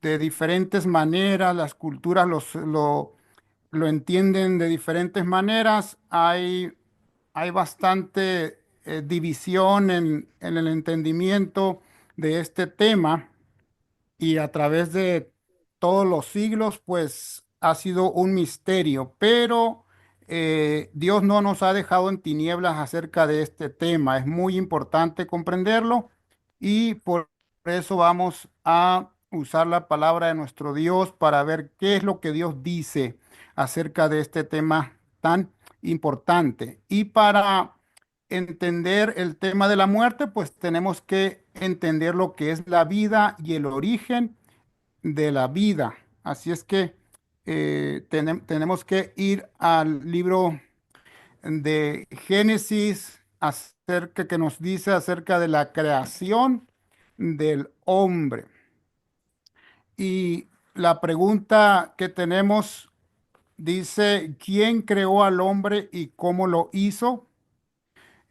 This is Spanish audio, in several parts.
de diferentes maneras, las culturas lo entienden de diferentes maneras. Hay bastante división en el entendimiento de este tema y a través de todos los siglos, pues ha sido un misterio, pero Dios no nos ha dejado en tinieblas acerca de este tema. Es muy importante comprenderlo y por eso vamos a usar la palabra de nuestro Dios para ver qué es lo que Dios dice acerca de este tema tan importante. Y para entender el tema de la muerte, pues tenemos que entender lo que es la vida y el origen de la vida. Así es que tenemos que ir al libro de Génesis acerca que nos dice acerca de la creación del hombre. Y la pregunta que tenemos dice, ¿quién creó al hombre y cómo lo hizo?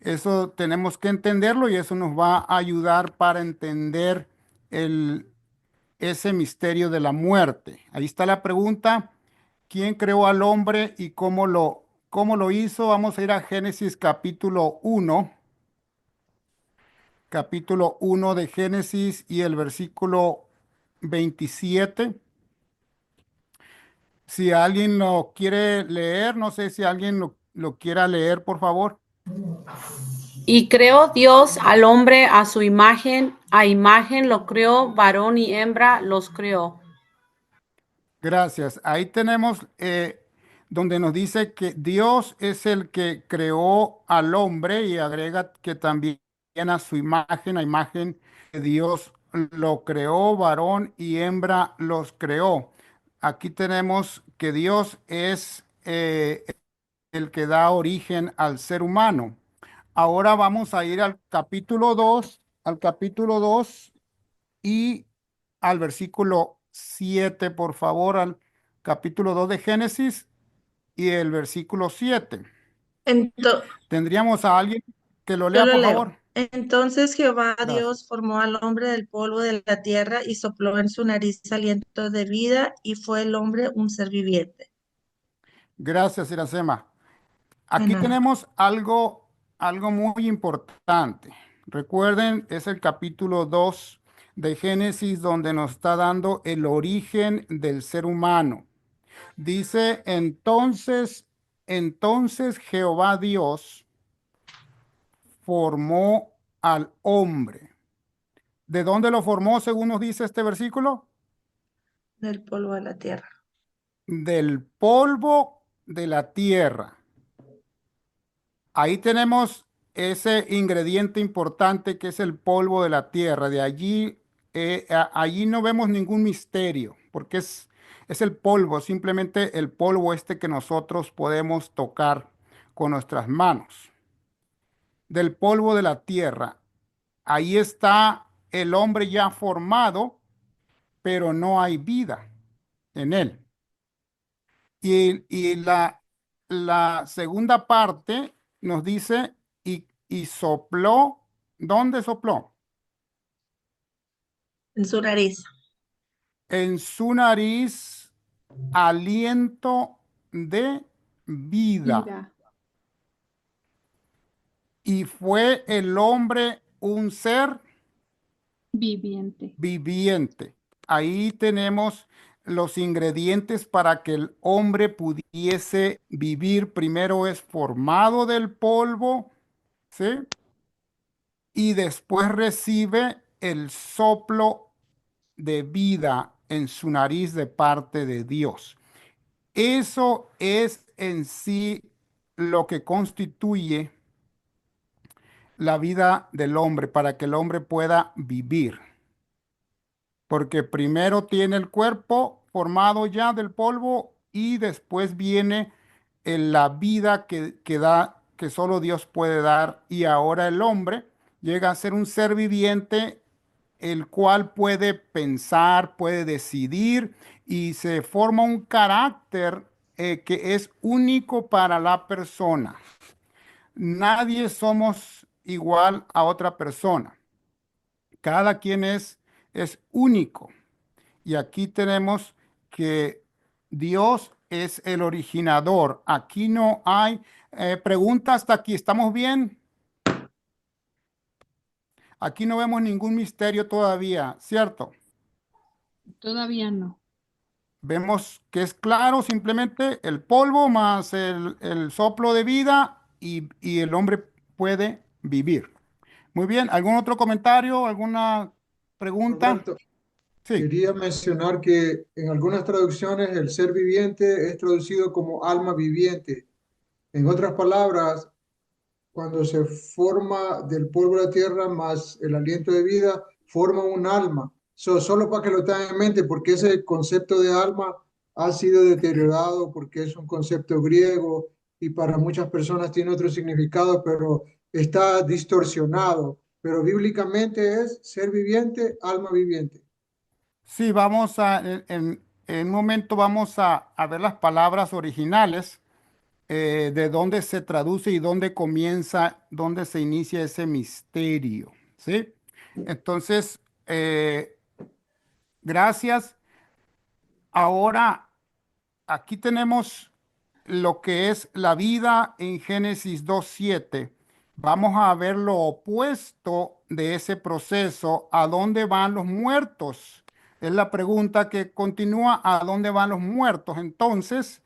Eso tenemos que entenderlo y eso nos va a ayudar para entender el, ese misterio de la muerte. Ahí está la pregunta, ¿quién creó al hombre y cómo lo hizo? Vamos a ir a Génesis capítulo uno de Génesis y el versículo 27. Si alguien lo quiere leer, no sé si alguien lo quiera leer, por favor. Y creó Dios al hombre a su imagen, a imagen lo creó, varón y hembra los creó. Gracias. Ahí tenemos donde nos dice que Dios es el que creó al hombre y agrega que también a su imagen, a imagen de Dios lo creó, varón y hembra los creó. Aquí tenemos que Dios es el que da origen al ser humano. Ahora vamos a ir al capítulo 2 y al versículo 7, por favor, al capítulo 2 de Génesis y el versículo 7. Ento- ¿Tendríamos a alguien que lo yo lea, lo por leo. favor? Entonces Jehová Gracias. Dios formó al hombre del polvo de la tierra y sopló en su nariz aliento de vida y fue el hombre un ser viviente. Gracias, Iracema. De Aquí nada. tenemos algo muy importante. Recuerden, es el capítulo 2 de Génesis donde nos está dando el origen del ser humano. Dice, entonces Jehová Dios formó al hombre. ¿De dónde lo formó, según nos dice este versículo? Del polvo de la tierra. Del polvo de la tierra. Ahí tenemos ese ingrediente importante que es el polvo de la tierra. De allí, allí no vemos ningún misterio, porque es el polvo, simplemente el polvo este que nosotros podemos tocar con nuestras manos. Del polvo de la tierra. Ahí está el hombre ya formado, pero no hay vida en él. Y la segunda parte nos dice, y sopló, ¿dónde sopló? En su nariz. En su nariz, aliento de vida. Vida. Y fue el hombre un ser Viviente. viviente. Ahí tenemos los ingredientes para que el hombre pudiese vivir. Primero es formado del polvo, ¿sí? Y después recibe el soplo de vida en su nariz de parte de Dios. Eso es en sí lo que constituye la vida del hombre para que el hombre pueda vivir. Porque primero tiene el cuerpo formado ya del polvo y después viene la vida que da, que solo Dios puede dar. Y ahora el hombre llega a ser un ser viviente, el cual puede pensar, puede decidir y se forma un carácter que es único para la persona. Nadie somos igual a otra persona. Cada quien es único. Y aquí tenemos que Dios es el originador. Aquí no hay preguntas hasta aquí. ¿Estamos bien? Aquí no vemos ningún misterio todavía, ¿cierto? Todavía no. Vemos que es claro simplemente el polvo más el soplo de vida y el hombre puede vivir. Muy bien, ¿algún otro comentario? ¿Alguna pregunta? Roberto, Sí. quería mencionar que en algunas traducciones el ser viviente es traducido como alma viviente. En otras palabras, cuando se forma del polvo de la tierra más el aliento de vida, forma un alma. Solo para que lo tengan en mente, porque ese concepto de alma ha sido deteriorado, porque es un concepto griego y para muchas personas tiene otro significado, pero está distorsionado. Pero bíblicamente es ser viviente, alma viviente. Sí, vamos en un momento vamos a ver las palabras originales, de dónde se traduce y dónde comienza, dónde se inicia ese misterio, ¿sí? Entonces, gracias. Ahora, aquí tenemos lo que es la vida en Génesis 2:7. Vamos a ver lo opuesto de ese proceso. ¿A dónde van los muertos? Es la pregunta que continúa. ¿A dónde van los muertos? Entonces,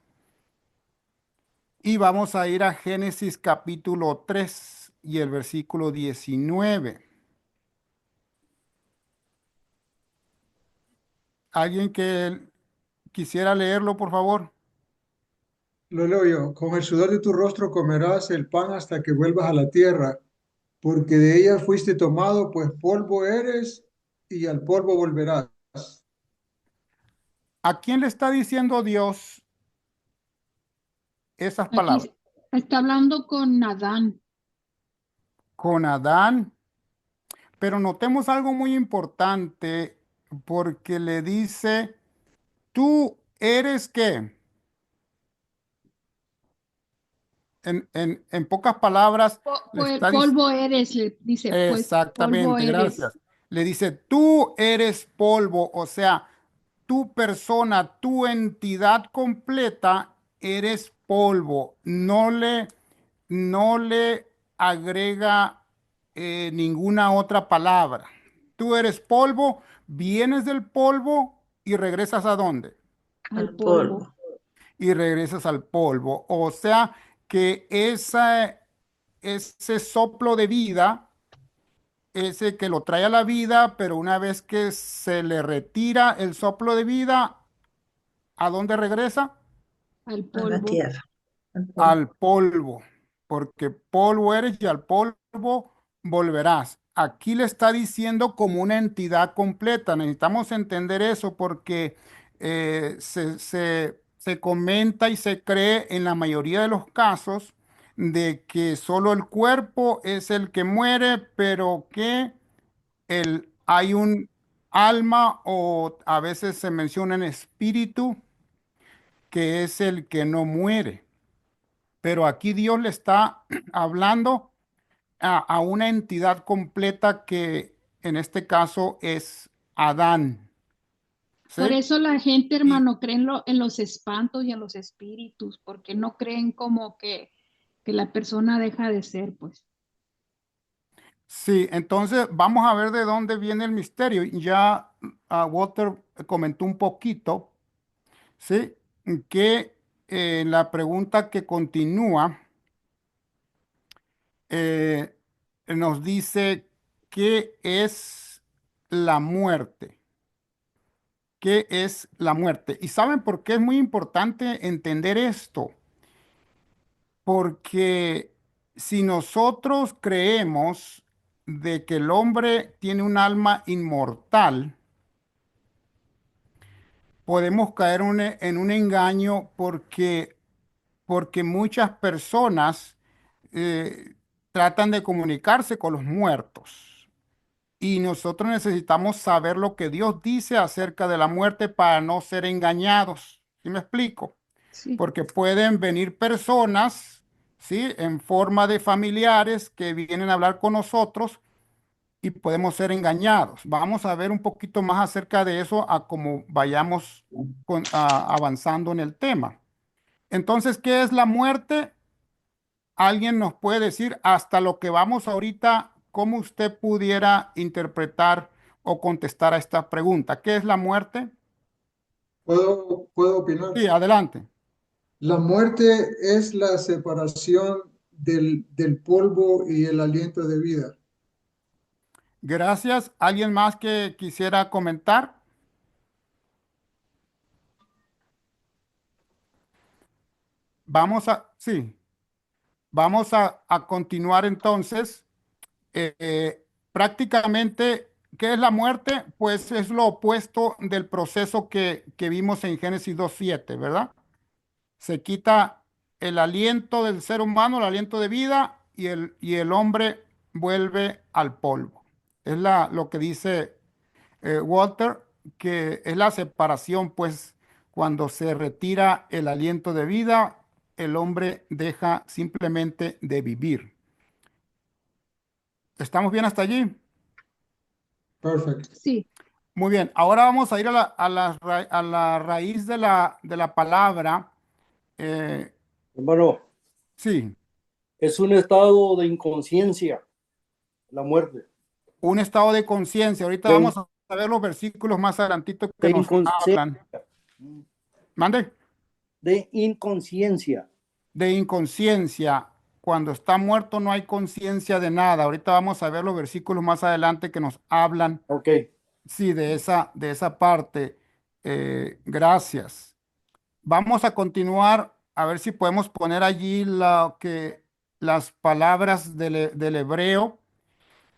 y vamos a ir a Génesis capítulo 3 y el versículo 19. ¿Alguien que quisiera leerlo, por favor? Lo leo yo. Con el sudor de tu rostro comerás el pan hasta que vuelvas a la tierra, porque de ella fuiste tomado, pues polvo eres y al polvo volverás. ¿A quién le está diciendo Dios esas palabras? Aquí está hablando con Adán. Con Adán. Pero notemos algo muy importante porque le dice, tú eres qué. En pocas palabras, le Pues está diciendo, polvo eres, le dice, pues polvo exactamente, eres. gracias. Le dice, tú eres polvo, o sea, tu persona, tu entidad completa, eres polvo. No le agrega ninguna otra palabra. Tú eres polvo, vienes del polvo y regresas a dónde? Al al polvo. polvo. Y regresas al polvo. O sea que ese soplo de vida, ese que lo trae a la vida, pero una vez que se le retira el soplo de vida, ¿a dónde regresa? Al A la polvo. tierra, al polvo. Al polvo, porque polvo eres y al polvo volverás. Aquí le está diciendo como una entidad completa. Necesitamos entender eso porque se comenta y se cree en la mayoría de los casos de que solo el cuerpo es el que muere, pero que hay un alma o a veces se menciona en espíritu que es el que no muere. Pero aquí Dios le está hablando a una entidad completa que en este caso es Adán, Por ¿sí? eso la gente, Y hermano, cree en los espantos y en los espíritus, porque no creen como que la persona deja de ser, pues. sí, entonces vamos a ver de dónde viene el misterio. Ya Walter comentó un poquito, ¿sí? Que la pregunta que continúa eh, nos dice, ¿qué es la muerte? ¿Qué es la muerte? ¿Y saben por qué es muy importante entender esto? Porque si nosotros creemos de que el hombre tiene un alma inmortal, podemos caer en un engaño porque muchas personas eh, tratan de comunicarse con los muertos. Y nosotros necesitamos saber lo que Dios dice acerca de la muerte para no ser engañados. ¿Sí me explico? Sí. Porque pueden venir personas, ¿sí? En forma de familiares que vienen a hablar con nosotros y podemos ser engañados. Vamos a ver un poquito más acerca de eso a cómo vayamos avanzando en el tema. Entonces, ¿qué es la muerte? ¿Alguien nos puede decir hasta lo que vamos ahorita, cómo usted pudiera interpretar o contestar a esta pregunta? ¿Qué es la muerte? ¿Puedo opinar? Sí, adelante. La muerte es la separación del polvo y el aliento de vida. Gracias. ¿Alguien más que quisiera comentar? Sí, vamos a continuar entonces. Prácticamente, ¿qué es la muerte? Pues es lo opuesto del proceso que vimos en Génesis 2:7, ¿verdad? Se quita el aliento del ser humano, el aliento de vida, y el hombre vuelve al polvo. Es lo que dice Walter, que es la separación, pues cuando se retira el aliento de vida, el hombre deja simplemente de vivir. ¿Estamos bien hasta allí? Perfecto. Sí, Muy bien, ahora vamos a ir a la raíz de la palabra. Eh, Hermano, sí, es un estado de inconsciencia, la muerte, un estado de conciencia. Ahorita de, vamos a ver los versículos más adelantito que de nos inconsciencia, hablan. Mande. de inconsciencia. De inconsciencia. Cuando está muerto no hay conciencia de nada. Ahorita vamos a ver los versículos más adelante que nos hablan, Ok, sí, de esa parte. Gracias. Vamos a continuar a ver si podemos poner allí las palabras del hebreo.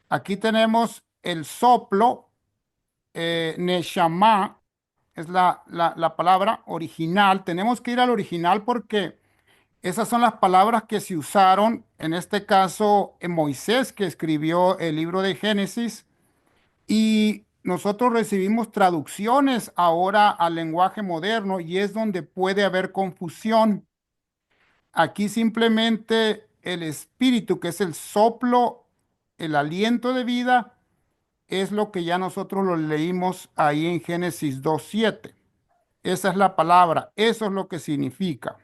Aquí tenemos el soplo, neshama, es la palabra original. Tenemos que ir al original porque esas son las palabras que se usaron, en este caso, en Moisés, que escribió el libro de Génesis, y nosotros recibimos traducciones ahora al lenguaje moderno y es donde puede haber confusión. Aquí simplemente el espíritu, que es el soplo, el aliento de vida, es lo que ya nosotros lo leímos ahí en Génesis 2:7. Esa es la palabra, eso es lo que significa.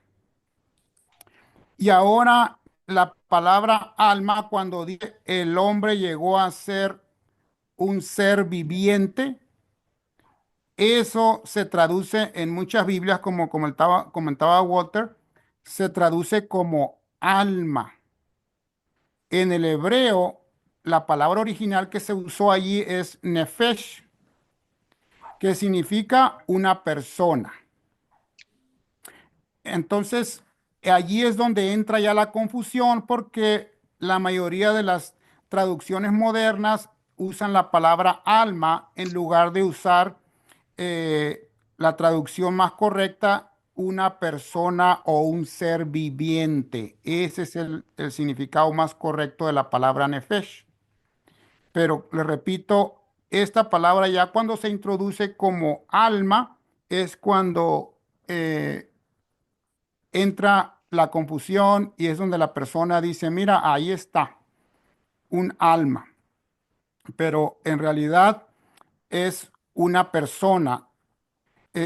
Y ahora la palabra alma, cuando dice el hombre llegó a ser un ser viviente, eso se traduce en muchas Biblias, como comentaba Walter, se traduce como alma. En el hebreo, la palabra original que se usó allí es nefesh, que significa una persona. Entonces, allí es donde entra ya la confusión porque la mayoría de las traducciones modernas usan la palabra alma en lugar de usar la traducción más correcta, una persona o un ser viviente. Ese es el significado más correcto de la palabra nefesh. Pero le repito, esta palabra ya cuando se introduce como alma es cuando entra la confusión y es donde la persona dice, mira, ahí está, un alma, pero en realidad es una persona.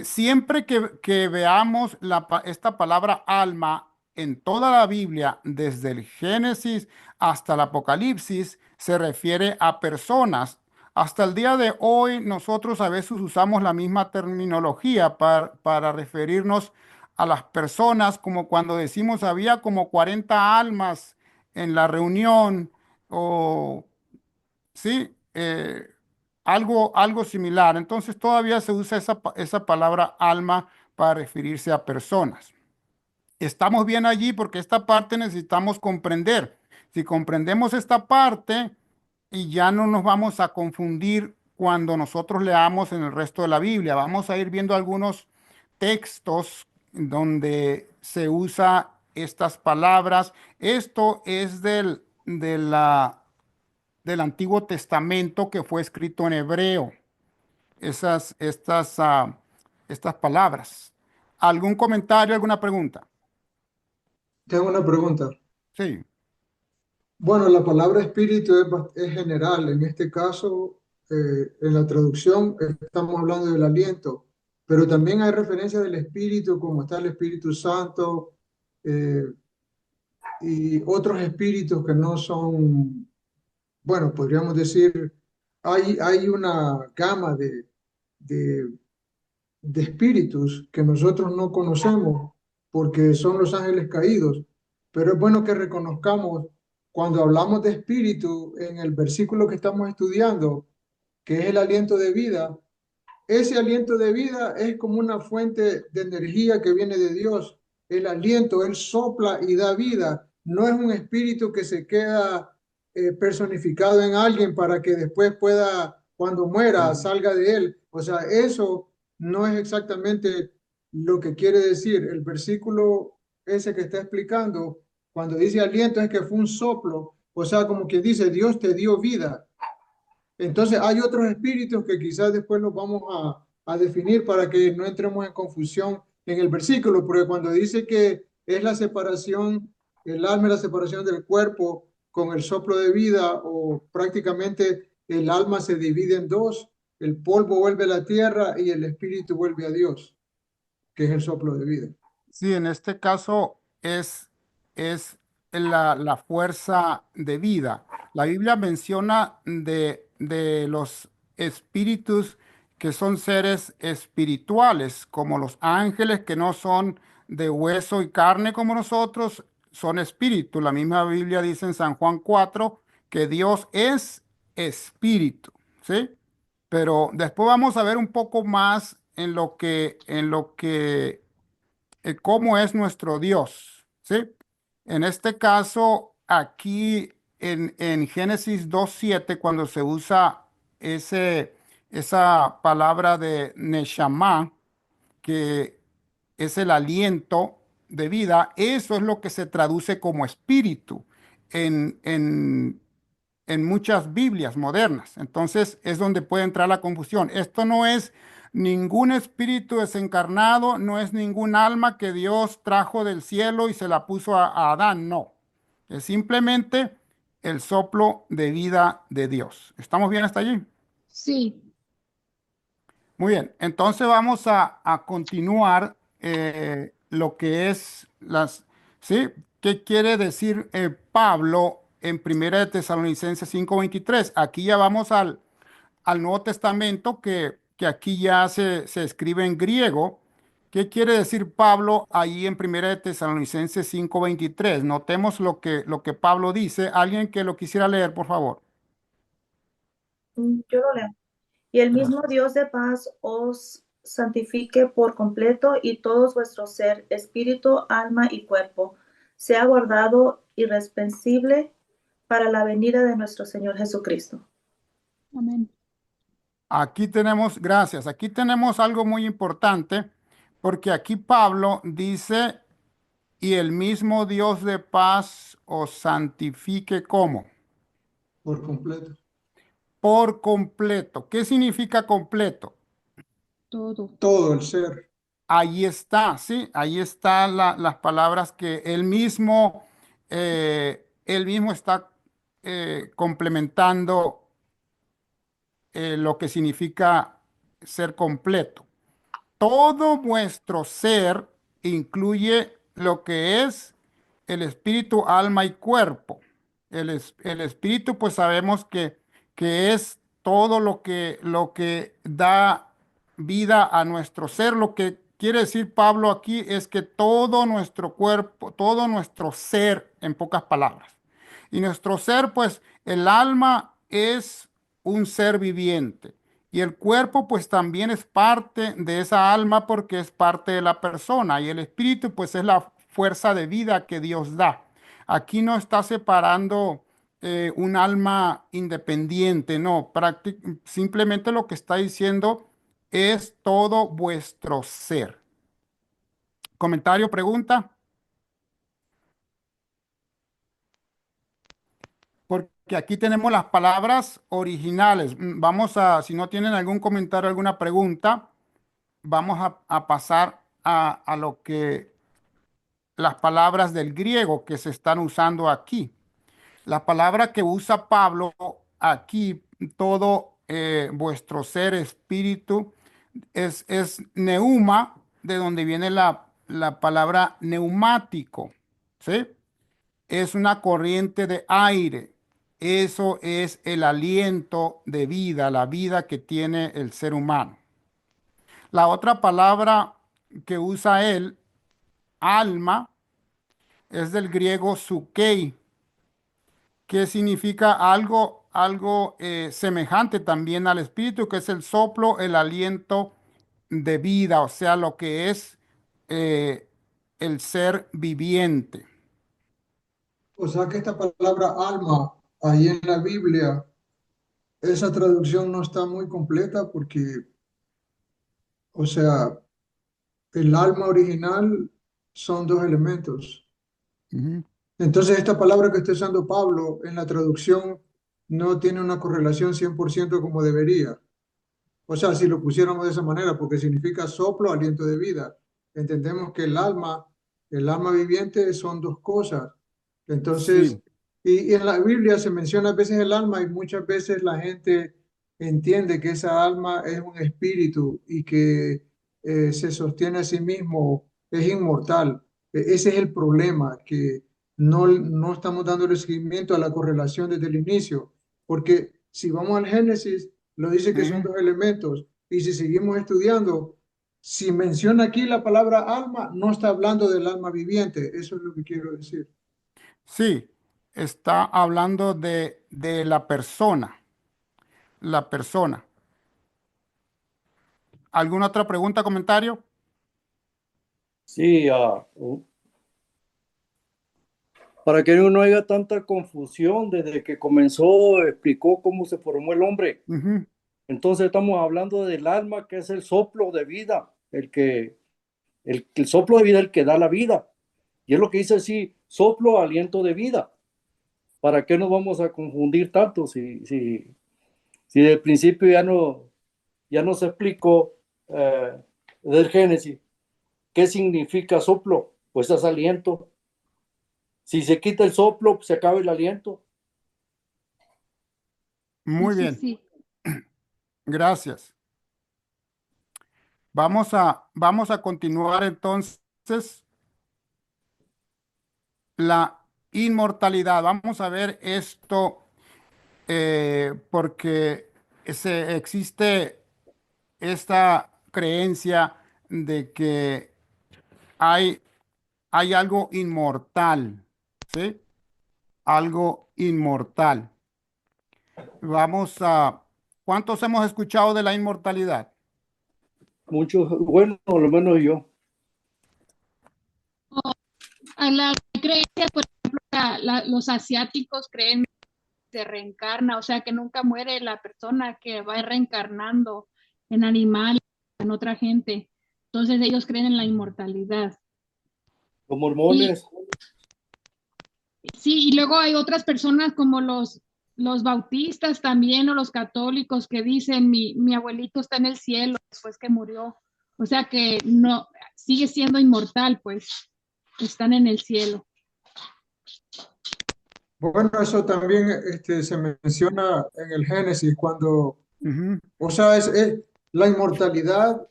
Siempre que veamos esta palabra alma en toda la Biblia, desde el Génesis hasta el Apocalipsis, se refiere a personas. Hasta el día de hoy, nosotros a veces usamos la misma terminología para referirnos a las personas, como cuando decimos había como 40 almas en la reunión, o sí, algo similar. Entonces todavía se usa esa palabra alma para referirse a personas. Estamos bien allí porque esta parte necesitamos comprender. Si comprendemos esta parte y ya no nos vamos a confundir cuando nosotros leamos en el resto de la Biblia, vamos a ir viendo algunos textos donde se usa estas palabras. Esto es del Antiguo Testamento que fue escrito en hebreo, estas palabras. ¿Algún comentario, alguna pregunta? Tengo una pregunta. Sí, Bueno, la palabra espíritu es general. En este caso, en la traducción estamos hablando del aliento, pero también hay referencia del espíritu, como está el Espíritu Santo eh, y otros espíritus que no son, bueno, podríamos decir, hay una gama de, de espíritus que nosotros no conocemos porque son los ángeles caídos, pero es bueno que reconozcamos cuando hablamos de espíritu en el versículo que estamos estudiando, que es el aliento de vida. Ese aliento de vida es como una fuente de energía que viene de Dios. El aliento, Él sopla y da vida. No es un espíritu que se queda personificado en alguien para que después pueda, cuando muera, salga de él. O sea, eso no es exactamente lo que quiere decir. El versículo ese que está explicando, cuando dice aliento, es que fue un soplo. O sea, como que dice, Dios te dio vida. Entonces hay otros espíritus que quizás después los vamos a definir para que no entremos en confusión en el versículo, porque cuando dice que es la separación, el alma es la separación del cuerpo con el soplo de vida, o prácticamente el alma se divide en dos, el polvo vuelve a la tierra y el espíritu vuelve a Dios, que es el soplo de vida. Sí, en este caso es la fuerza de vida. La Biblia menciona de los espíritus que son seres espirituales, como los ángeles que no son de hueso y carne como nosotros, son espíritu. La misma Biblia dice en San Juan 4 que Dios es espíritu, ¿sí? Pero después vamos a ver un poco más en lo que cómo es nuestro Dios, ¿sí? En este caso, aquí en Génesis 2:7, cuando se usa esa palabra de Neshama, que es el aliento de vida, eso es lo que se traduce como espíritu en, en, en muchas Biblias modernas. Entonces es donde puede entrar la confusión. Esto no es ningún espíritu desencarnado, no es ningún alma que Dios trajo del cielo y se la puso a Adán, no. Es simplemente el soplo de vida de Dios. ¿Estamos bien hasta allí? Sí, Muy bien, entonces vamos a continuar lo que es ¿sí? ¿Qué quiere decir Pablo en Primera de Tesalonicenses 5:23? Aquí ya vamos al Nuevo Testamento que aquí ya se escribe en griego. ¿Qué quiere decir Pablo ahí en Primera de Tesalonicenses 5:23? Notemos lo que Pablo dice. ¿Alguien que lo quisiera leer, por favor? Yo lo leo. Y el mismo Gracias. Dios de paz os santifique por completo y todo vuestro ser, espíritu, alma y cuerpo, sea guardado irreprensible para la venida de nuestro Señor Jesucristo. amén. Aquí tenemos, gracias, aquí tenemos algo muy importante, porque aquí Pablo dice, y el mismo Dios de paz os santifique como, Por completo. por completo. ¿Qué significa completo? Todo. Todo el ser. Ahí está, sí, ahí están las palabras que él mismo está complementando lo que significa ser completo. Todo vuestro ser incluye lo que es el espíritu, alma y cuerpo. El espíritu, pues sabemos que es todo lo que da vida a nuestro ser. Lo que quiere decir Pablo aquí es que todo nuestro cuerpo, todo nuestro ser, en pocas palabras. Y nuestro ser, pues el alma es un ser viviente. Y el cuerpo pues también es parte de esa alma porque es parte de la persona. Y el espíritu pues es la fuerza de vida que Dios da. Aquí no está separando un alma independiente, no. Simplemente lo que está diciendo es todo vuestro ser. ¿Comentario, pregunta? Porque aquí tenemos las palabras originales. Vamos si no tienen algún comentario, alguna pregunta, vamos a pasar a lo que las palabras del griego que se están usando aquí. La palabra que usa Pablo aquí, todo vuestro ser, espíritu, es neuma, de donde viene la palabra neumático, ¿sí? Es una corriente de aire. Eso es el aliento de vida, la vida que tiene el ser humano. La otra palabra que usa él, alma, es del griego psuquei, que significa algo semejante también al espíritu, que es el soplo, el aliento de vida, o sea, lo que es eh, el ser viviente. O sea que esta palabra alma, ahí en la Biblia, esa traducción no está muy completa porque, o sea, el alma original son dos elementos. Ujú. Entonces, esta palabra que está usando Pablo en la traducción no tiene una correlación 100% como debería. O sea, si lo pusiéramos de esa manera, porque significa soplo, aliento de vida. Entendemos que el alma viviente son dos cosas. Entonces, Sí. y en la Biblia se menciona a veces el alma y muchas veces la gente entiende que esa alma es un espíritu y que se sostiene a sí mismo, es inmortal. Ese es el problema, que no estamos dándole seguimiento a la correlación desde el inicio, porque si vamos al Génesis, lo dice que son Ujú. dos elementos. Y si seguimos estudiando, si menciona aquí la palabra alma, no está hablando del alma viviente. Eso es lo que quiero decir. Sí, está hablando de la persona, la persona. ¿Alguna otra pregunta, comentario? Sí, para que no haya tanta confusión desde que comenzó, explicó cómo se formó el hombre. Ujú. Entonces estamos hablando del alma, que es el soplo de vida, el soplo de vida, el que da la vida. Y es lo que dice así, soplo, aliento de vida. ¿Para qué nos vamos a confundir tanto si del principio ya nos explicó del Génesis qué significa soplo? Pues es aliento. Si se quita el soplo, pues se acaba el aliento. Muy Sí, bien, sí. gracias. Vamos a continuar entonces la inmortalidad. Vamos a ver esto porque existe esta creencia de que hay, hay algo inmortal, ¿sí? Algo inmortal. Vamos a... ¿Cuántos hemos escuchado de la inmortalidad? Muchos, bueno, por lo menos yo. A la creencia, por ejemplo, los asiáticos creen que se reencarna, o sea, que nunca muere la persona, que va reencarnando en animales, en otra gente. Entonces ellos creen en la inmortalidad. Los Y mormones, sí, y luego hay otras personas como los bautistas también o los católicos que dicen mi abuelito está en el cielo después que murió. O sea que no, sigue siendo inmortal, pues están en el cielo. Bueno, eso también se menciona en el Génesis cuando, Ujú. o sea, la inmortalidad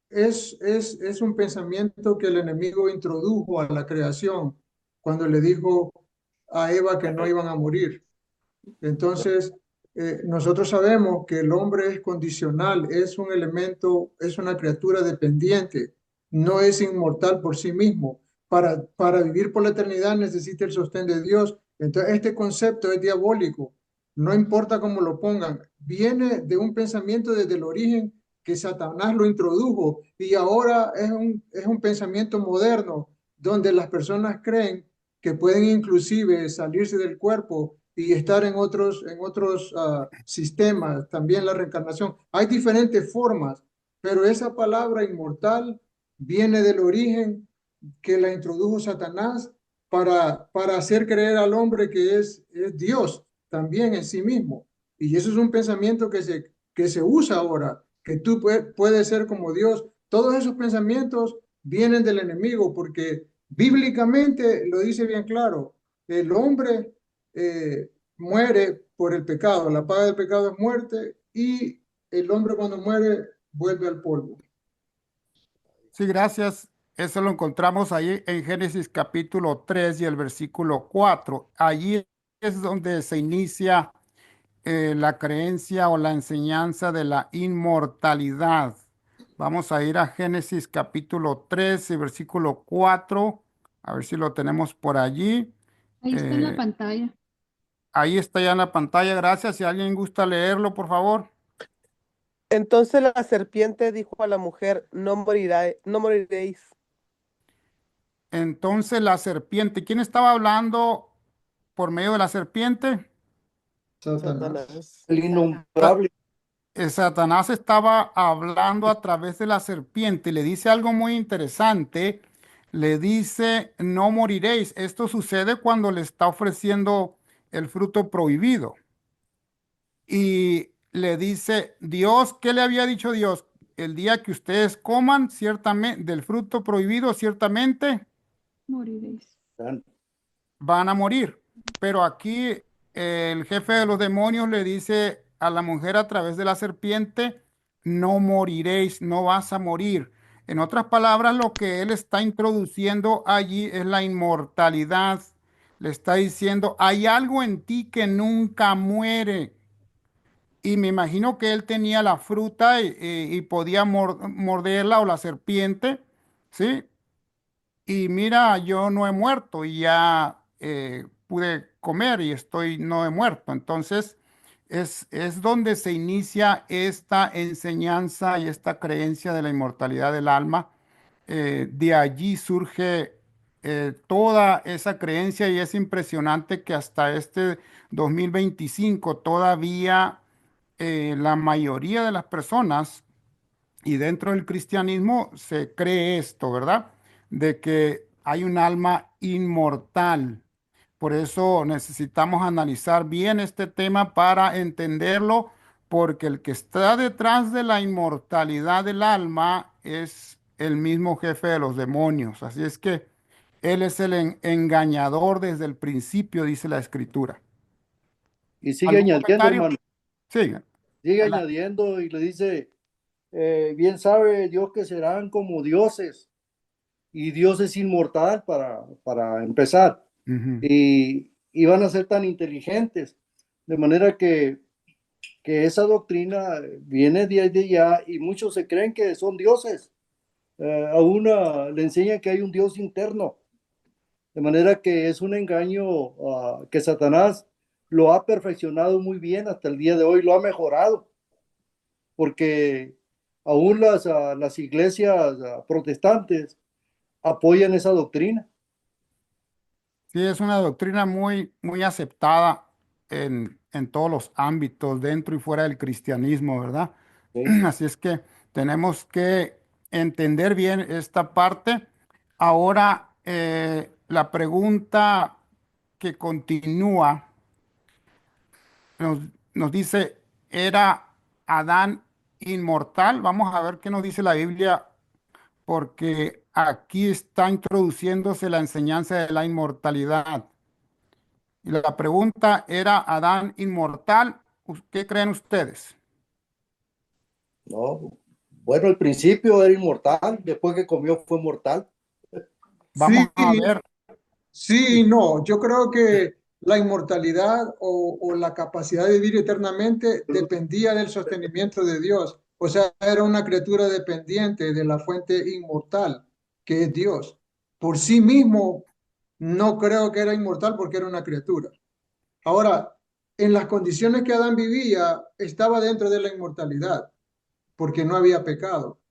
es un pensamiento que el enemigo introdujo a la creación cuando le dijo a Eva que no iban a morir. Entonces, nosotros sabemos que el hombre es condicional, es un elemento, es una criatura dependiente, no es inmortal por sí mismo. Para vivir por la eternidad necesita el sostén de Dios. Entonces, este concepto es diabólico, no importa cómo lo pongan, viene de un pensamiento desde el origen que Satanás lo introdujo y ahora es un pensamiento moderno donde las personas creen que pueden inclusive salirse del cuerpo y estar en otros sistemas, también la reencarnación. Hay diferentes formas, pero esa palabra inmortal viene del origen que la introdujo Satanás para hacer creer al hombre que es Dios también en sí mismo. Y eso es un pensamiento que se usa ahora, que tú puedes ser como Dios. Todos esos pensamientos vienen del enemigo porque bíblicamente lo dice bien claro, el hombre muere por el pecado. La paga del pecado es muerte y el hombre cuando muere vuelve al polvo. Sí, gracias. Eso lo encontramos ahí en Génesis capítulo 3 y el versículo 4. Allí es donde se inicia la creencia o la enseñanza de la inmortalidad. Vamos a ir a Génesis capítulo 3 y versículo 4. A ver si lo tenemos por allí. Ahí está en la Eh, pantalla. Ahí está ya en la pantalla. Gracias. Si alguien gusta leerlo, por favor. Entonces la serpiente dijo a la mujer, no moriréis. Entonces la serpiente, ¿quién estaba hablando por medio de la serpiente? Satanás. Satanás. El Sa- innombrable. Satanás estaba hablando a través de la serpiente y le dice algo muy interesante. Le dice, no moriréis. Esto sucede cuando le está ofreciendo el fruto prohibido. Y le dice, Dios, ¿qué le había dicho Dios? El día que ustedes coman ciertamente del fruto prohibido, ciertamente Moriréis. van a morir. Pero aquí el jefe de los demonios le dice a la mujer a través de la serpiente, no moriréis, no vas a morir. En otras palabras, lo que él está introduciendo allí es la inmortalidad. Le está diciendo, hay algo en ti que nunca muere. Y me imagino que él tenía la fruta y podía morderla o la serpiente, ¿sí? Y mira, yo no he muerto y ya pude comer y no he muerto. Entonces, es donde se inicia esta enseñanza y esta creencia de la inmortalidad del alma. De allí surge toda esa creencia y es impresionante que hasta este 2025 todavía la mayoría de las personas y dentro del cristianismo se cree esto, ¿verdad? De que hay un alma inmortal. Por eso necesitamos analizar bien este tema para entenderlo, porque el que está detrás de la inmortalidad del alma es el mismo jefe de los demonios. Así es que él es el engañador desde el principio, dice la escritura. Y sigue ¿Algún añadiendo, comentario? hermano, Sí. sigue Adelante. añadiendo y le dice, bien sabe Dios que serán como dioses, y Dios es inmortal para empezar, Ujú. y van a ser tan inteligentes, de manera que esa doctrina viene de allá y muchos se creen que son dioses. A una le enseñan que hay un Dios interno, de manera que es un engaño que Satanás lo ha perfeccionado muy bien hasta el día de hoy, lo ha mejorado, porque aún las iglesias protestantes apoyan esa doctrina. Sí, es una doctrina muy, muy aceptada en todos los ámbitos, dentro y fuera del cristianismo, ¿verdad? ¿Sí? Así es que tenemos que entender bien esta parte. Ahora, la pregunta que continúa nos, nos dice, ¿era Adán inmortal? Vamos a ver qué nos dice la Biblia, porque aquí está introduciéndose la enseñanza de la inmortalidad. Y la pregunta era, ¿Adán inmortal? ¿Qué creen ustedes? No, bueno, al principio era inmortal, después que comió fue mortal. Vamos Sí, a ver. sí Sí, y no. Yo creo que la inmortalidad o la capacidad de vivir eternamente dependía del sostenimiento de Dios. O sea, era una criatura dependiente de la fuente inmortal, que es Dios. Por sí mismo, no creo que era inmortal porque era una criatura. Ahora, en las condiciones que Adán vivía, estaba dentro de la inmortalidad, porque no había pecado.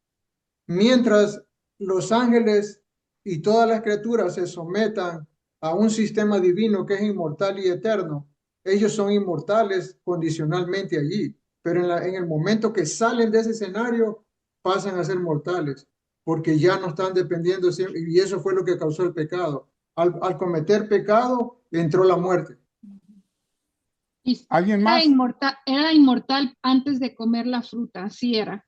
Mientras los ángeles y todas las criaturas se sometan a un sistema divino que es inmortal y eterno, ellos son inmortales condicionalmente allí, pero en el momento que salen de ese escenario, pasan a ser mortales, porque ya no están dependiendo, y eso fue lo que causó el pecado. Al cometer pecado, entró la muerte. Y ¿Alguien más? era inmortal antes de comer la fruta, así era.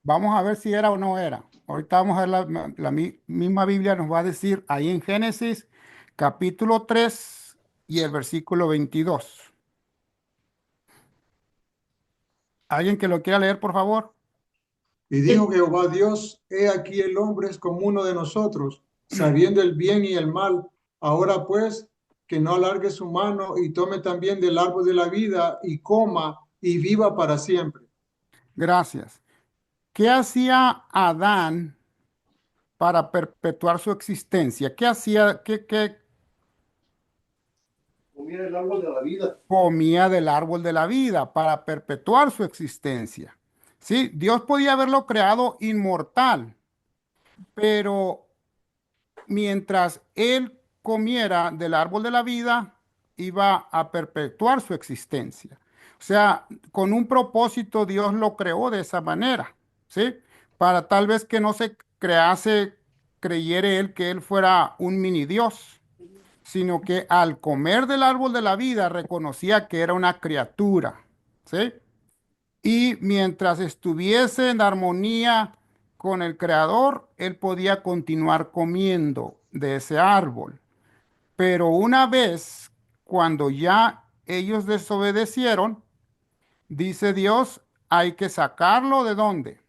Vamos a ver si era o no era. Ahorita vamos a ver misma Biblia nos va a decir ahí en Génesis capítulo 3 y el versículo 22. ¿Alguien que lo quiera leer, por favor? Y dijo Jehová Dios, he aquí el hombre es como uno de nosotros, sabiendo el bien y el mal. Ahora pues, que no alargue su mano y tome también del árbol de la vida y coma y viva para siempre. Gracias. ¿Qué hacía Adán para perpetuar su existencia? ¿Qué hacía? ¿Qué Comía el árbol de la vida. comía del árbol de la vida para perpetuar su existencia? Sí, Dios podía haberlo creado inmortal, pero mientras él comiera del árbol de la vida, iba a perpetuar su existencia. O sea, con un propósito Dios lo creó de esa manera, ¿sí? Para tal vez que no se creyere él que él fuera un mini Dios, sino que al comer del árbol de la vida reconocía que era una criatura, ¿sí? Y mientras estuviese en armonía con el Creador, él podía continuar comiendo de ese árbol. Pero una vez, cuando ya ellos desobedecieron, dice Dios, hay que sacarlo de dónde?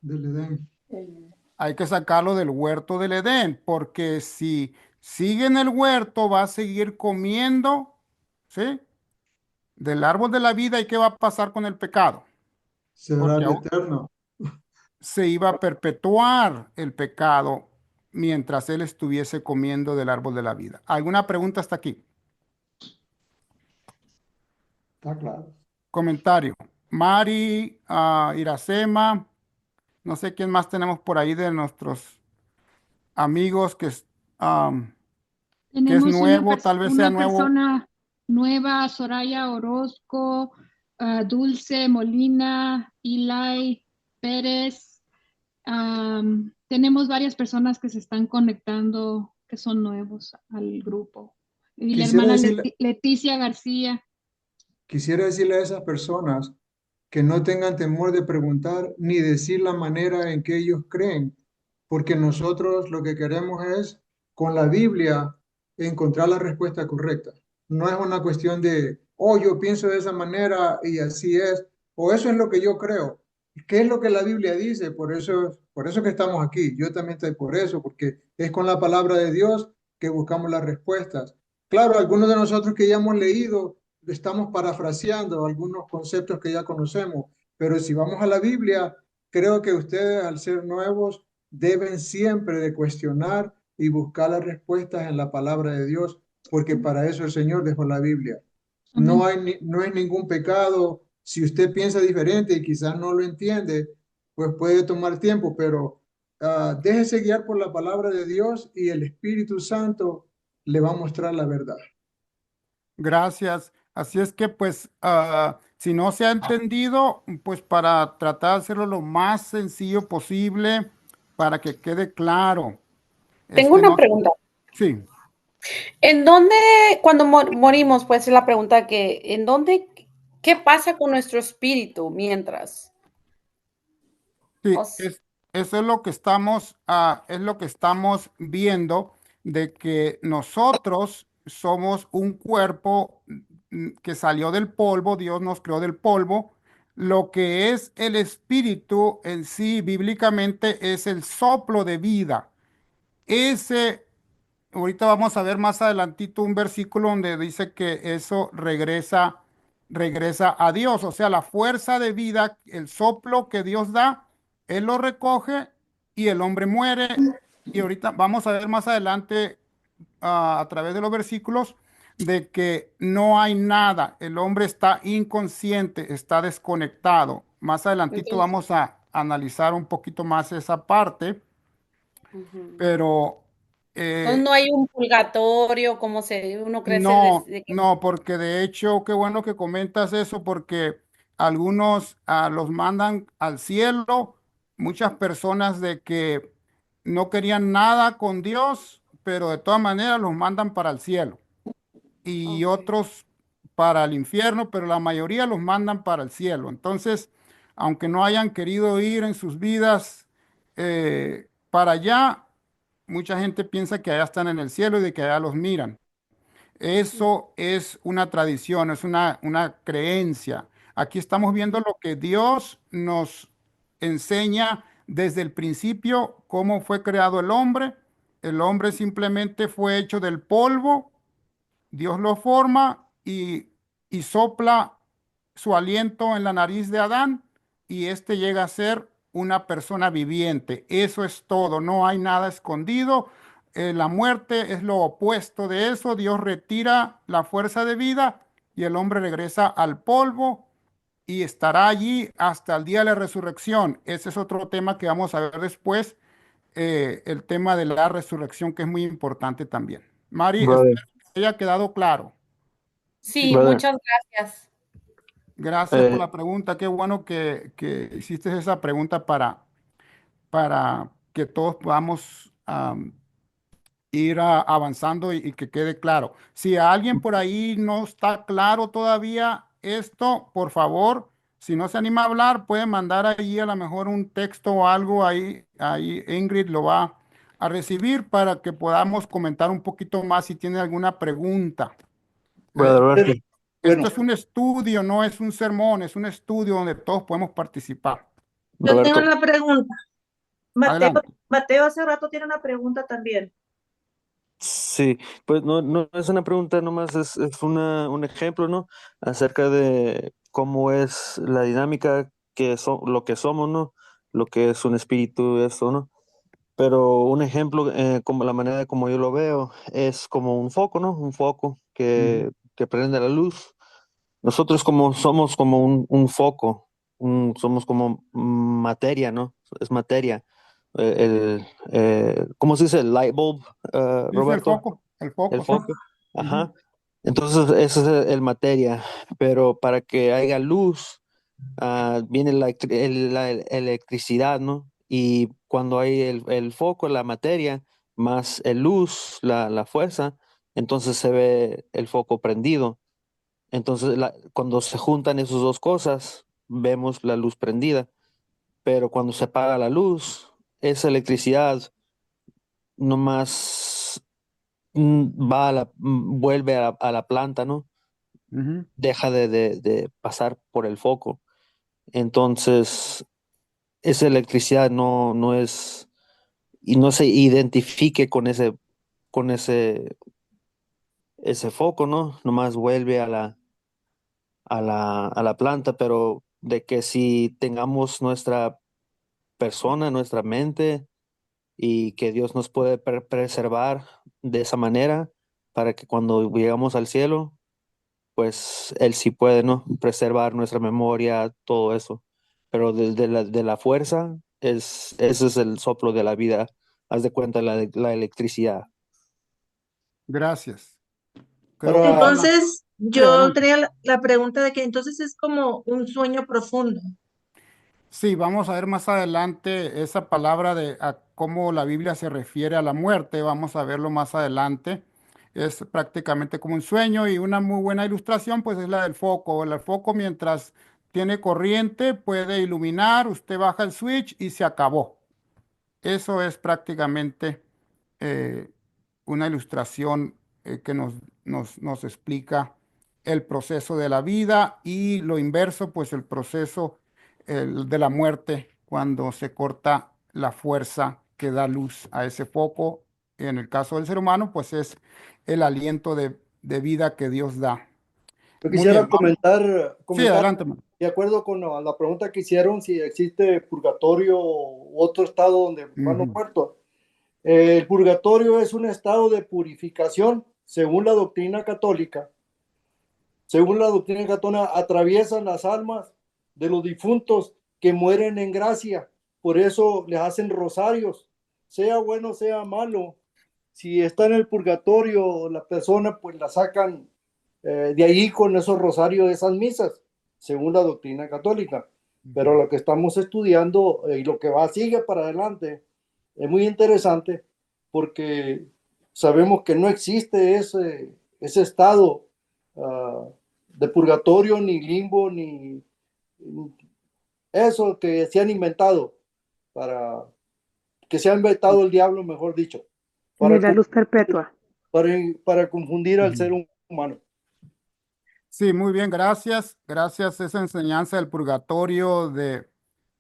Del Edén. Hay que sacarlo del huerto del Edén, porque si sigue en el huerto va a seguir comiendo, ¿sí? Del árbol de la vida. ¿Y qué va a pasar con el pecado? Será Porque el eterno. se iba a perpetuar el pecado mientras él estuviese comiendo del árbol de la vida. ¿Alguna pregunta hasta aquí? Está claro. Comentario. Mari, Iracema, no sé quién más tenemos por ahí de nuestros amigos que es Tenemos nuevo, tal vez sea una nuevo. persona nueva, Soraya Orozco, Dulce Molina, Eli Pérez. Tenemos varias personas que se están conectando, que son nuevos al grupo. Y la Quisiera hermana decirle, Leticia García. quisiera decirle a esas personas que no tengan temor de preguntar ni decir la manera en que ellos creen, porque nosotros lo que queremos es, con la Biblia, encontrar la respuesta correcta. No es una cuestión de, oh, yo pienso de esa manera y así es, o eso es lo que yo creo. ¿Qué es lo que la Biblia dice? Por eso que estamos aquí. Yo también estoy por eso, porque es con la palabra de Dios que buscamos las respuestas. Claro, algunos de nosotros que ya hemos leído, estamos parafraseando algunos conceptos que ya conocemos, pero si vamos a la Biblia, creo que ustedes al ser nuevos deben siempre de cuestionar y buscar las respuestas en la palabra de Dios, porque para eso el Señor dejó la Biblia. Amén. No hay ningún pecado. Si usted piensa diferente y quizás no lo entiende, pues puede tomar tiempo, pero déjese guiar por la palabra de Dios y el Espíritu Santo le va a mostrar la verdad. Gracias. Así es que, pues, si no se ha entendido, pues para tratar de hacerlo lo más sencillo posible, para que quede claro. Tengo Este una no, pregunta. sí, ¿En dónde, cuando morimos, pues es la pregunta ¿en dónde, qué pasa con nuestro espíritu mientras? sí, Os- eso es lo que estamos viendo, de que nosotros somos un cuerpo que salió del polvo, Dios nos creó del polvo. Lo que es el espíritu en sí, bíblicamente, es el soplo de vida. Ese, ahorita vamos a ver más adelantito un versículo donde dice que eso regresa a Dios. O sea, la fuerza de vida, el soplo que Dios da, Él lo recoge y el hombre muere. Y ahorita vamos a ver más adelante, a través de los versículos, de que no hay nada. El hombre está inconsciente, está desconectado. Más adelantito Entonces, vamos a analizar un poquito más esa parte, ujú. pero Entonces eh, no hay un purgatorio, como uno crece no, desde que... no, porque de hecho, qué bueno que comentas eso, porque algunos los mandan al cielo, muchas personas de que no querían nada con Dios, pero de todas maneras los mandan para el cielo, y Ok. otros para el infierno, pero la mayoría los mandan para el cielo. Entonces, aunque no hayan querido ir en sus vidas para allá, mucha gente piensa que allá están en el cielo y de que allá los miran. Eso es una tradición, es una creencia. Aquí estamos viendo lo que Dios nos enseña desde el principio, cómo fue creado el hombre. El hombre simplemente fue hecho del polvo. Dios lo forma y sopla su aliento en la nariz de Adán y éste llega a ser una persona viviente. Eso es todo, no hay nada escondido. La muerte es lo opuesto de eso. Dios retira la fuerza de vida y el hombre regresa al polvo y estará allí hasta el día de la resurrección. Ese es otro tema que vamos a ver después, el tema de la resurrección, que es muy importante también. Mari, Brother, espero que haya quedado claro. Sí, Sí, brother, muchas gracias. gracias por eh, la pregunta. Qué bueno que hiciste esa pregunta para que todos podamos ir avanzando y que quede claro. Si a alguien por ahí no está claro todavía esto, por favor, si no se anima a hablar, puede mandar ahí a lo mejor un texto o algo ahí Ingrid lo va a recibir para que podamos comentar un poquito más si tiene alguna pregunta. Eh, brother Orge, Esto Bueno, es un estudio, no es un sermón, es un estudio donde todos podemos participar. Yo tengo Roberto, una pregunta. Mateo, Adelante. Mateo hace rato tiene una pregunta también. sí, pues no es una pregunta nomás, es un ejemplo, ¿no? Acerca de cómo es la dinámica lo que somos, ¿no? Lo que es un espíritu, eso, ¿no? Pero un ejemplo, como la manera como yo lo veo, es como un foco, ¿no? Un foco Ujú. que prende la luz. Nosotros como somos como un foco, somos como materia, ¿no? Es materia. ¿Cómo se dice? El light bulb, Sí, sí, Roberto, el el foco, sí. foco. Ujú. Ajá. Entonces, ese es el materia. Pero para que haya luz, viene la electricidad, ¿no? Y cuando hay el foco, la materia, más el luz, la fuerza, entonces se ve el foco prendido. Entonces, cuando se juntan esas dos cosas, vemos la luz prendida, pero cuando se apaga la luz, esa electricidad nomás vuelve a la planta, ¿no? Ujú. Deja de pasar por el foco. Entonces, esa electricidad no es, y no se identifique con ese foco, ¿no? Nomás vuelve a la planta, pero de que si tengamos nuestra persona, nuestra mente, y que Dios nos puede preservar de esa manera para que cuando llegamos al cielo, pues Él sí puede, ¿no? Preservar nuestra memoria, todo eso. Pero de la fuerza, ese es el soplo de la vida. Haz de cuenta la electricidad. Gracias. Creo que para, Entonces, sí, yo adelante. tenía la pregunta de que entonces es como un sueño profundo. Sí, vamos a ver más adelante esa palabra de a cómo la Biblia se refiere a la muerte. Vamos a verlo más adelante. Es prácticamente como un sueño y una muy buena ilustración, pues es la del foco. El foco mientras tiene corriente puede iluminar, usted baja el switch y se acabó. Eso es prácticamente eh, una ilustración que nos explica el proceso de la vida y lo inverso, pues el proceso de la muerte cuando se corta la fuerza que da luz a ese foco. En el caso del ser humano, pues es el aliento de vida que Dios da. yo Muy quisiera bien, vamos. Sí, comentar adelante, hermano. de acuerdo con la pregunta que hicieron, si existe purgatorio u otro estado donde van los Ujú, muertos. El purgatorio es un estado de purificación, según la doctrina católica. Según la doctrina católica, atraviesan las almas de los difuntos que mueren en gracia. Por eso les hacen rosarios, sea bueno, sea malo. Si está en el purgatorio, la persona pues la sacan de ahí con esos rosarios de esas misas, según la doctrina católica. Pero ujú. lo que estamos estudiando y lo que va sigue para adelante es muy interesante porque sabemos que no existe ese estado de purgatorio, ni limbo, ni eso que se han inventado para que se ha inventado el diablo, mejor dicho, Ni para, la luz perpetua. para confundir al ser Ujú. humano. humano. Sí, muy bien, gracias. Gracias a esa enseñanza del purgatorio, de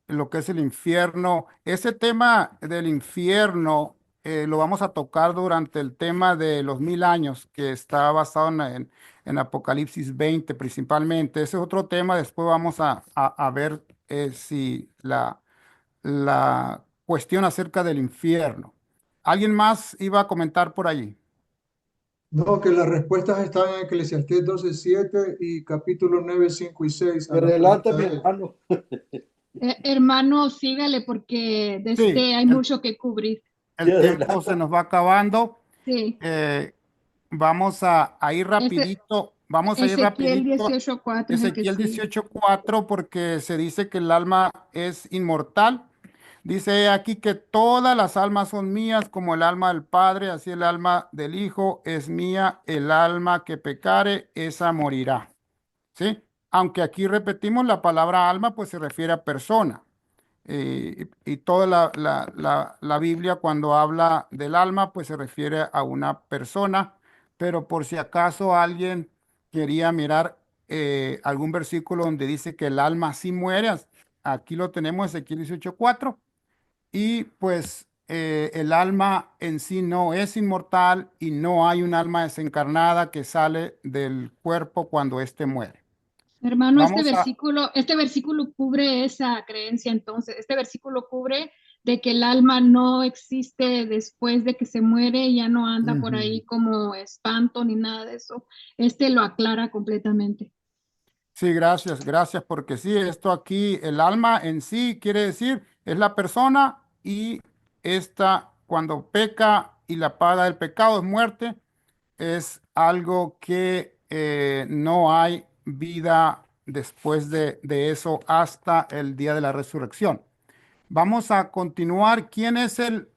lo que es el infierno. Ese tema del infierno lo vamos a tocar durante el tema de los 1000 años, que está basado en Apocalipsis 20 principalmente. Ese es otro tema. Después vamos a ver si la cuestión acerca del infierno. ¿Alguien más iba a comentar por allí? No, que las respuestas están en Eclesiastés 12:7 y capítulo 9, 5 y 6 a la Adelante, pregunta mi de él. hermano. Hermano, sígale porque Sí, hay mucho que cubrir. Sí, el tiempo adelante. se nos va acabando. Sí. Vamos a ir rapidito, vamos a ir Ezequiel rapidito. 18:4 es el que Ezequiel sigue. 18:4, porque se dice que el alma es inmortal. Dice aquí que todas las almas son mías, como el alma del Padre, así el alma del Hijo es mía, el alma que pecare, esa morirá. ¿Sí? Aunque aquí repetimos la palabra alma, pues se refiere a persona. Y toda la Biblia cuando habla del alma, pues se refiere a una persona, pero por si acaso alguien quería mirar algún versículo donde dice que el alma sí muere, aquí lo tenemos, Ezequiel 18:4, y pues el alma en sí no es inmortal y no hay un alma desencarnada que sale del cuerpo cuando éste muere. Hermano, Vamos a, este versículo cubre esa creencia, entonces, este versículo cubre de que el alma no existe después de que se muere, ya no anda por Ujú. ahí como espanto ni nada de eso. Este lo aclara completamente. Sí, gracias, gracias, porque sí, esto aquí, el alma en sí quiere decir, es la persona y esta, cuando peca y la paga del pecado es muerte, es algo que no hay vida después de eso hasta el día de la resurrección. Vamos a continuar. ¿Quién es el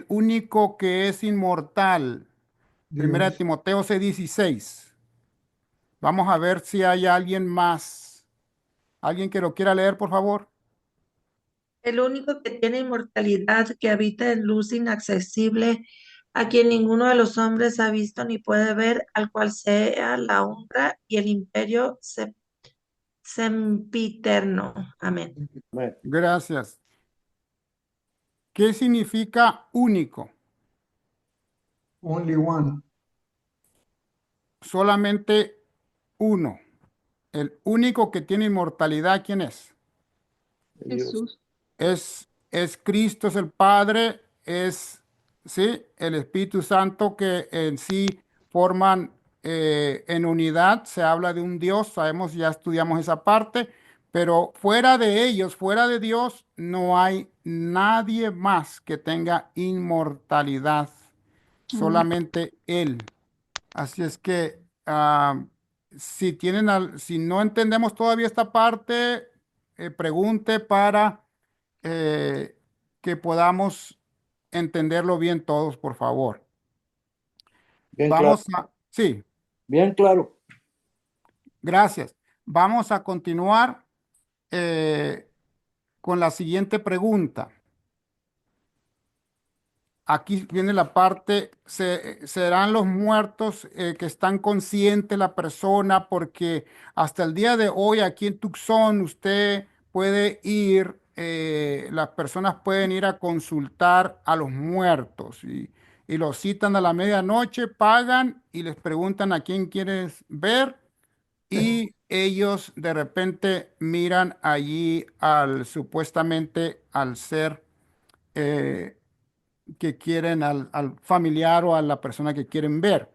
único que es inmortal? Primera de Dios. Timoteo 6:16. Vamos a ver si hay alguien más. ¿Alguien que lo quiera leer, por favor? El único que tiene inmortalidad, que habita en luz inaccesible, a quien ninguno de los hombres ha visto ni puede ver, al cual sea la honra y el imperio sempiterno. Amén. Bueno, Gracias. ¿Qué significa único? Only one. Solamente uno. El único que tiene inmortalidad, ¿quién es? Dios. Jesús. Es Cristo, es el Padre, es, sí, el Espíritu Santo, que en sí forman en unidad. Se habla de un Dios, sabemos, ya estudiamos esa parte, pero fuera de ellos, fuera de Dios, no hay nadie más que tenga inmortalidad, Amén. solamente Él. Así es que si no entendemos todavía esta parte, pregunte para eh, que podamos entenderlo bien todos, por favor. Bien claro. Sí, Bien claro. gracias. Vamos a continuar eh, con la siguiente pregunta. Aquí viene la parte, serán los muertos que están conscientes la persona, porque hasta el día de hoy aquí en Tucson usted puede ir, las personas pueden ir a consultar a los muertos y los citan a la medianoche, pagan y les preguntan a quién quieres ver y ellos de repente miran allí al supuestamente al ser. eh, que quieren, al familiar o a la persona que quieren ver.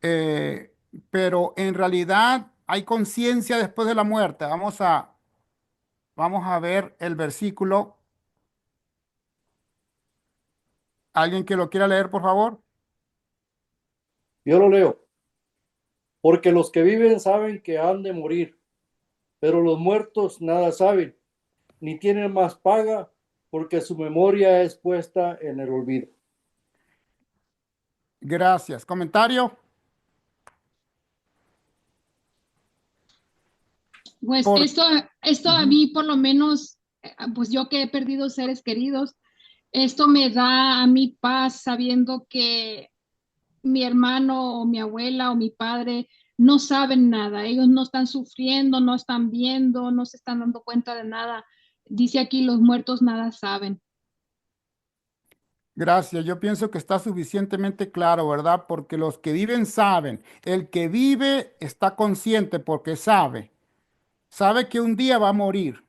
Eh, pero en realidad hay conciencia después de la muerte. Vamos a ver el versículo. ¿Alguien que lo quiera leer, por favor? Yo lo leo. Porque los que viven saben que han de morir, pero los muertos nada saben, ni tienen más paga, porque su memoria es puesta en el olvido. Gracias. ¿Comentario? Pues Por, esto a Ujú. mí por lo menos, pues yo que he perdido seres queridos, esto me da a mí paz sabiendo que mi hermano o mi abuela o mi padre no saben nada, ellos no están sufriendo, no están viendo, no se están dando cuenta de nada. Dice aquí, los muertos nada saben. Gracias, yo pienso que está suficientemente claro, ¿verdad? Porque los que viven saben. El que vive está consciente porque sabe que un día va a morir,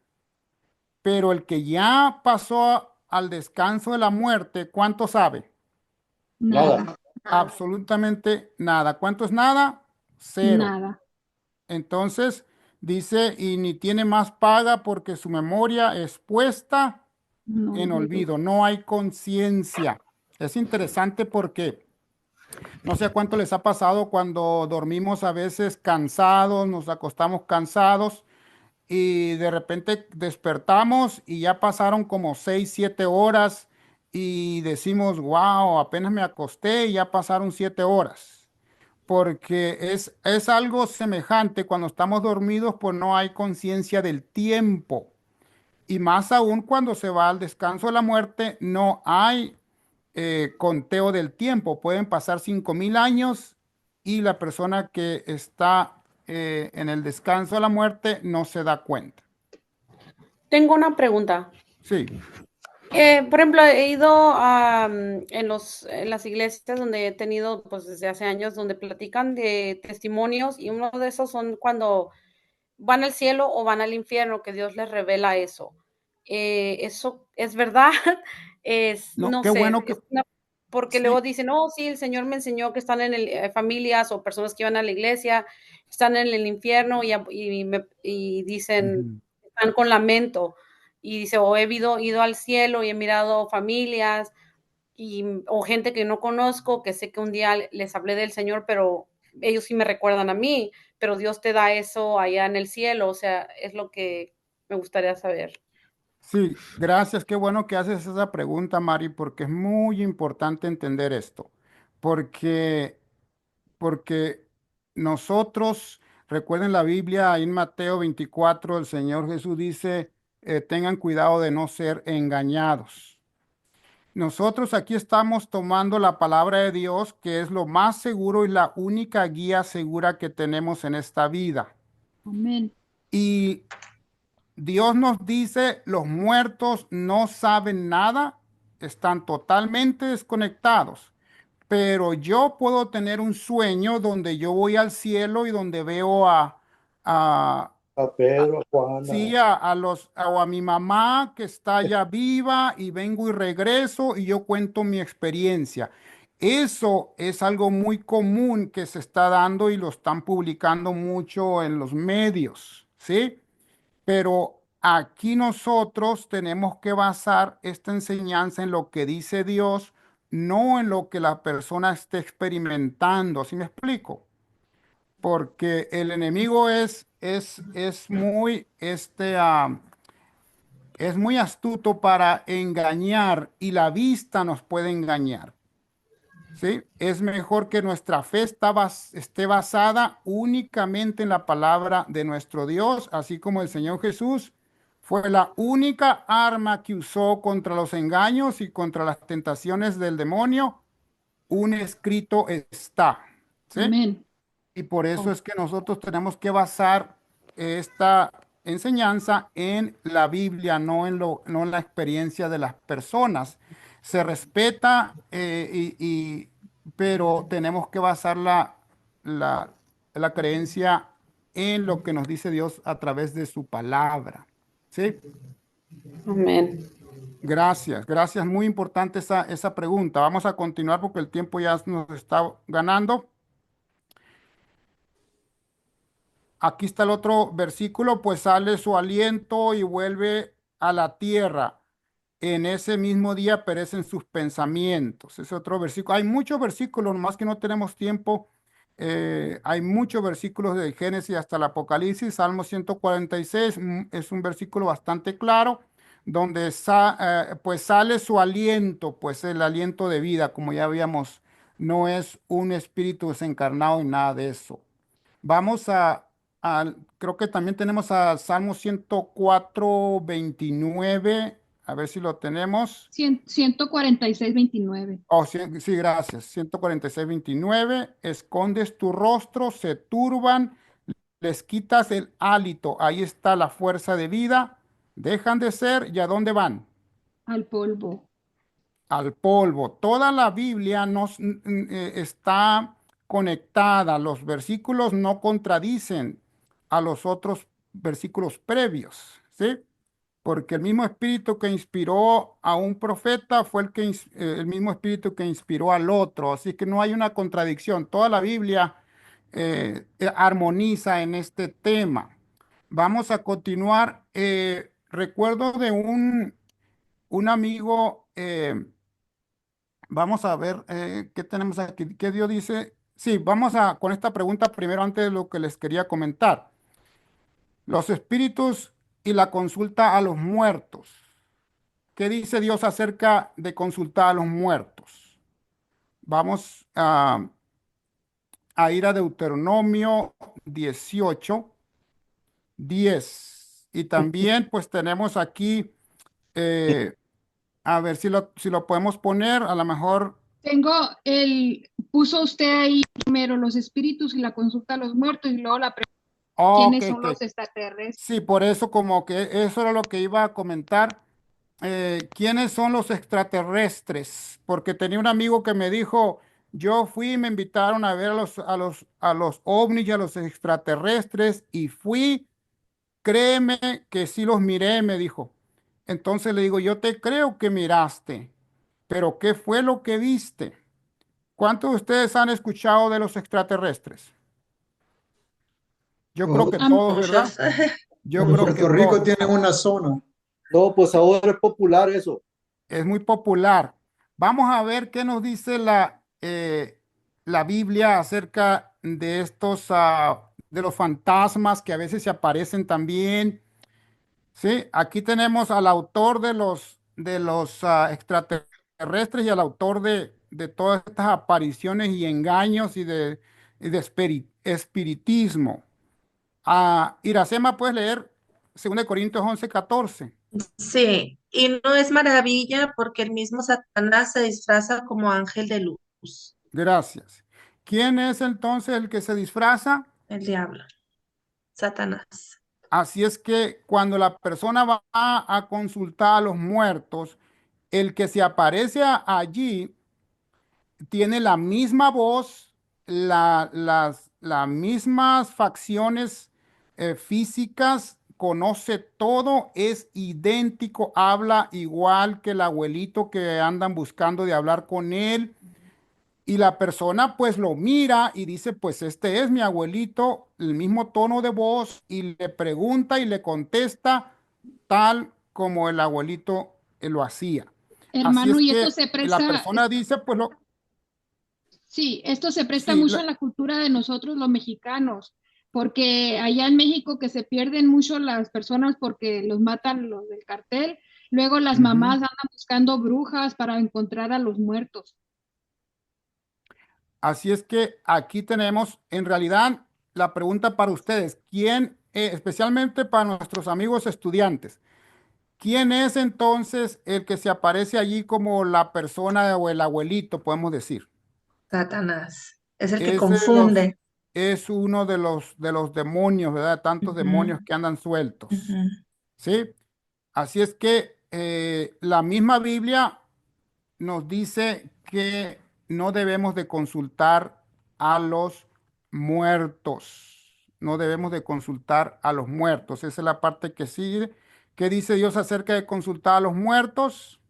pero el que ya pasó al descanso de la muerte, ¿cuánto sabe? Nada. Nada, Absolutamente nada. ¿Cuánto es nada? Cero. nada. Entonces dice, y ni tiene más paga porque su memoria es puesta No en olvido. olvido, no hay conciencia. Es interesante porque no sé a cuánto les ha pasado cuando dormimos a veces cansados, nos acostamos cansados y de repente despertamos y ya pasaron como 6, 7 horas y decimos, wow, apenas me acosté y ya pasaron 7 horas. Porque es algo semejante cuando estamos dormidos, pues no hay conciencia del tiempo. Y más aún cuando se va al descanso de la muerte, no hay conteo del tiempo. Pueden pasar 5.000 años y la persona que está en el descanso de la muerte no se da cuenta. Tengo una pregunta. Sí, Por ejemplo, he ido en las iglesias donde he tenido, pues desde hace años, donde platican de testimonios y uno de esos son cuando van al cielo o van al infierno, que Dios les revela eso. ¿Eso es verdad? no, No qué sé, bueno que porque luego sí. dicen, oh, sí, el Señor me enseñó que están familias o personas que iban a la iglesia, están en el infierno y dicen, Ujú. están con lamento. Y dice, o he ido al cielo y he mirado familias o gente que no conozco, que sé que un día les hablé del Señor, pero ellos sí me recuerdan a mí, pero Dios te da eso allá en el cielo, o sea, es lo que me gustaría saber. Sí, gracias. Qué bueno que haces esa pregunta, Mari, porque es muy importante entender esto. Porque, porque nosotros, recuerden la Biblia, ahí en Mateo 24, el Señor Jesús dice, tengan cuidado de no ser engañados. Nosotros aquí estamos tomando la palabra de Dios, que es lo más seguro y la única guía segura que tenemos en esta vida. Amén. Y Dios nos dice, los muertos no saben nada, están totalmente desconectados. Pero yo puedo tener un sueño donde yo voy al cielo y donde veo a, A Pedro, a Juana. sí, o a mi mamá que está ya viva y vengo y regreso y yo cuento mi experiencia. Eso es algo muy común que se está dando y lo están publicando mucho en los medios, ¿sí? Pero aquí nosotros tenemos que basar esta enseñanza en lo que dice Dios, no en lo que la persona esté experimentando. ¿Sí me explico? Porque el enemigo es muy astuto para engañar y la vista nos puede engañar. ¿Sí? Es mejor que nuestra fe esté basada únicamente en la palabra de nuestro Dios, así como el Señor Jesús fue la única arma que usó contra los engaños y contra las tentaciones del demonio. Un escrito está. ¿Sí? Amén. Y por eso Oh, es que nosotros tenemos que basar esta enseñanza en la Biblia, no en la experiencia de las personas. Se respeta, pero tenemos que basar la, la creencia en lo que nos dice Dios a través de su palabra. ¿Sí? Amén. Gracias, gracias. Muy importante esa pregunta. Vamos a continuar porque el tiempo ya nos está ganando. Aquí está el otro versículo, pues sale su aliento y vuelve a la tierra. En ese mismo día perecen sus pensamientos. Ese otro versículo. Hay muchos versículos, más que no tenemos tiempo. Hay muchos versículos de Génesis hasta el Apocalipsis. Salmo 146 es un versículo bastante claro, donde pues sale su aliento, pues el aliento de vida, como ya habíamos, no es un espíritu desencarnado y nada de eso. Vamos creo que también tenemos a Salmo 104, 29. A ver si lo tenemos. 146:29. Oh, sí, sí, gracias. 146:29. Escondes tu rostro, se turban, les quitas el hálito. Ahí está la fuerza de vida. Dejan de ser, ¿y a dónde van? Al polvo. Al polvo. Toda la Biblia está conectada. Los versículos no contradicen a los otros versículos previos, ¿sí? Porque el mismo espíritu que inspiró a un profeta fue el mismo espíritu que inspiró al otro. Así que no hay una contradicción. Toda la Biblia armoniza en este tema. Vamos a continuar. Recuerdo de un amigo, vamos a ver qué tenemos aquí, qué Dios dice. Sí, vamos a con esta pregunta primero antes de lo que les quería comentar. Los espíritus y la consulta a los muertos. ¿Qué dice Dios acerca de consultar a los muertos? Vamos a ir a Deuteronomio 18:10. Y también pues tenemos aquí, eh, a ver si lo podemos poner, a lo mejor. Puso usted ahí primero los espíritus y la consulta a los muertos y luego la pregunta, Ok, ¿quiénes son ok. los extraterrestres? Sí, por eso como que eso era lo que iba a comentar. ¿Quiénes son los extraterrestres? Porque tenía un amigo que me dijo, yo fui y me invitaron a ver a los ovnis y a los extraterrestres y fui, créeme que sí los miré, me dijo. Entonces le digo, yo te creo que miraste, pero ¿qué fue lo que viste? ¿Cuántos de ustedes han escuchado de los extraterrestres? Yo creo O- que Am- todos, ¿verdad? Muchos. Yo En creo que Puerto Rico todos. tienen una zona. No, pues ahora es popular eso. Es muy popular. Vamos a ver qué nos dice la Biblia acerca de de los fantasmas que a veces se aparecen también. Sí, aquí tenemos al autor de los extraterrestres y al autor de todas estas apariciones y engaños y de espiritismo. Iracema, puedes leer 2 Corintios 11:14. Sí, y no es maravilla porque el mismo Satanás se disfraza como ángel de luz, Gracias. ¿Quién es entonces el que se disfraza? el diablo, Satanás. Así es que cuando la persona va a consultar a los muertos, el que se aparece allí tiene la misma voz, las mismas facciones físicas, conoce todo, es idéntico, habla igual que el abuelito que andan buscando de hablar con él. Y la persona pues lo mira y dice, pues este es mi abuelito, el mismo tono de voz, y le pregunta y le contesta tal como el abuelito lo hacía. Así Hermano, es y esto que se la presta, persona dice, pues sí, esto se presta sí, mucho a la cultura de nosotros los mexicanos, porque allá en México que se pierden mucho las personas porque los matan los del cartel, luego las mamás ujú. andan buscando brujas para encontrar a los muertos. Así es que aquí tenemos, en realidad, la pregunta para ustedes, ¿quién, especialmente para nuestros amigos estudiantes? ¿Quién es entonces el que se aparece allí como la persona o el abuelito, podemos decir? Satanás es el que Es, de los, confunde. es uno de los demonios, ¿verdad? Tantos demonios Ujú, que andan sueltos, ujú. ¿sí? Así es que la misma Biblia nos dice que no debemos de consultar a los muertos. No debemos de consultar a los muertos. Esa es la parte que sigue. ¿Qué dice Dios acerca de consultar a los muertos?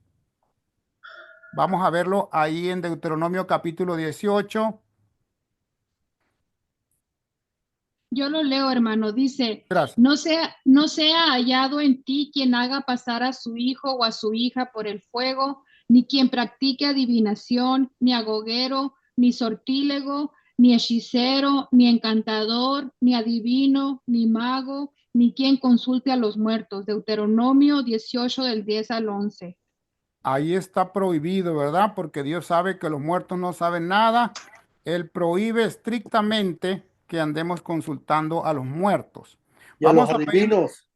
Vamos a verlo ahí en Deuteronomio capítulo 18. Yo lo leo, hermano, dice, Gracias. no sea hallado en ti quien haga pasar a su hijo o a su hija por el fuego, ni quien practique adivinación, ni agoguero, ni sortílego, ni hechicero, ni encantador, ni adivino, ni mago, ni quien consulte a los muertos. Deuteronomio 18 del 10 al 11. Ahí está prohibido, ¿verdad? Porque Dios sabe que los muertos no saben nada. Él prohíbe estrictamente que andemos consultando a los muertos. Y a los Vamos a pedir, adivinos.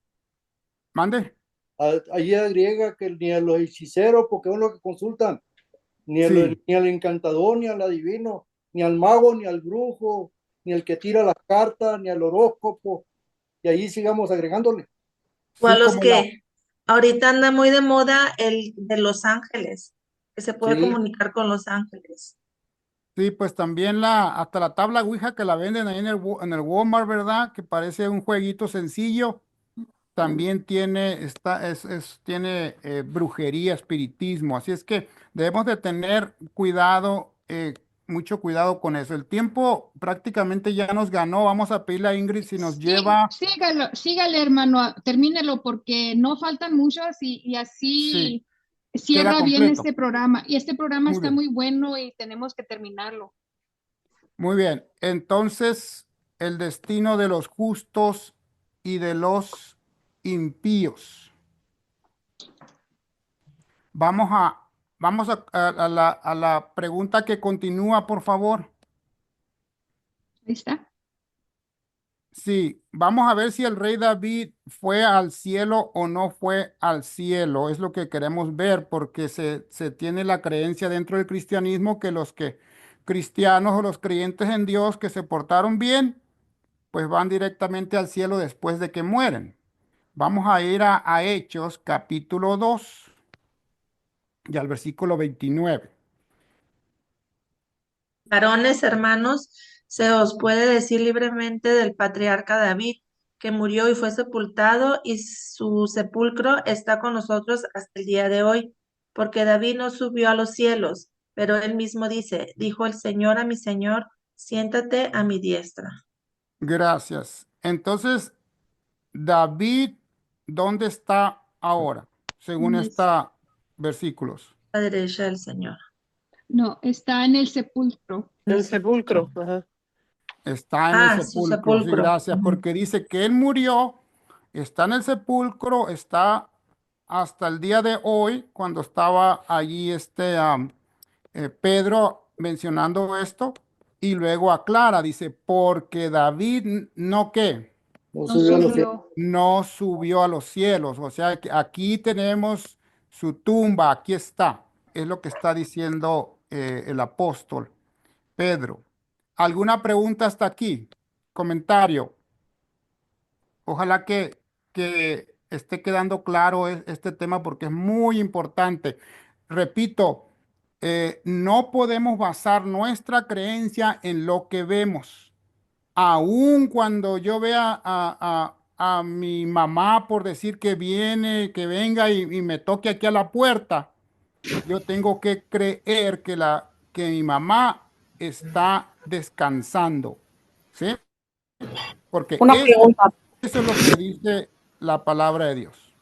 mande. Allí agrega que ni a los hechiceros, porque son los que consultan, Sí, ni al encantador, ni al adivino, ni al mago, ni al brujo, ni al que tira las cartas, ni al horóscopo. Y ahí sigamos agregándole. O a sí, los como la, que ahorita anda muy de moda el de Los Ángeles, que se puede Sí, comunicar con los ángeles. sí, pues también hasta la tabla Ouija que la venden ahí en el Walmart, ¿verdad? Que parece un jueguito sencillo. También tiene brujería, espiritismo. Así es que debemos de tener cuidado, mucho cuidado con eso. El tiempo prácticamente ya nos ganó. Vamos a pedirle a Ingrid si nos Sí, lleva. sígale, hermano, termínelo porque no faltan muchos y Sí, así queda cierra bien completo. este programa. Y este programa Muy está bien, muy bueno y tenemos que terminarlo. muy bien. Entonces, el destino de los justos y de los impíos. Vamos a, a la pregunta que continúa, por favor. Ahí está. Sí, vamos a ver si el rey David fue al cielo o no fue al cielo. Es lo que queremos ver porque se tiene la creencia dentro del cristianismo que los que cristianos o los creyentes en Dios que se portaron bien, pues van directamente al cielo después de que mueren. Vamos a ir a Hechos capítulo 2 y al versículo 29. Varones, hermanos, se os puede decir libremente del patriarca David, que murió y fue sepultado, y su sepulcro está con nosotros hasta el día de hoy, porque David no subió a los cielos, pero él mismo dice, dijo el Señor a mi Señor, siéntate a mi diestra, Gracias. Entonces, David, ¿dónde está ahora? Según En el- estos versículos. a la derecha del Señor. no, está en el sepulcro. El sepulcro. Ajá. Está en el Ah, su sepulcro, sí, sepulcro. gracias, Ujú. porque dice que él murió, está en el sepulcro, está hasta el día de hoy, cuando estaba allí Pedro mencionando esto, y luego aclara, dice, porque David no qué, no No subió a los cielos. subió. no subió a los cielos, o sea que aquí tenemos su tumba, aquí está, es lo que está diciendo el apóstol Pedro. ¿Alguna pregunta hasta aquí? Comentario. Ojalá que esté quedando claro este tema porque es muy importante. Repito, no podemos basar nuestra creencia en lo que vemos. Aun cuando yo vea a mi mamá, por decir que viene, que venga y me toque aquí a la puerta, yo tengo que creer que mi mamá está descansando, ¿sí? Porque Una pregunta. eso es lo que dice la palabra de Dios.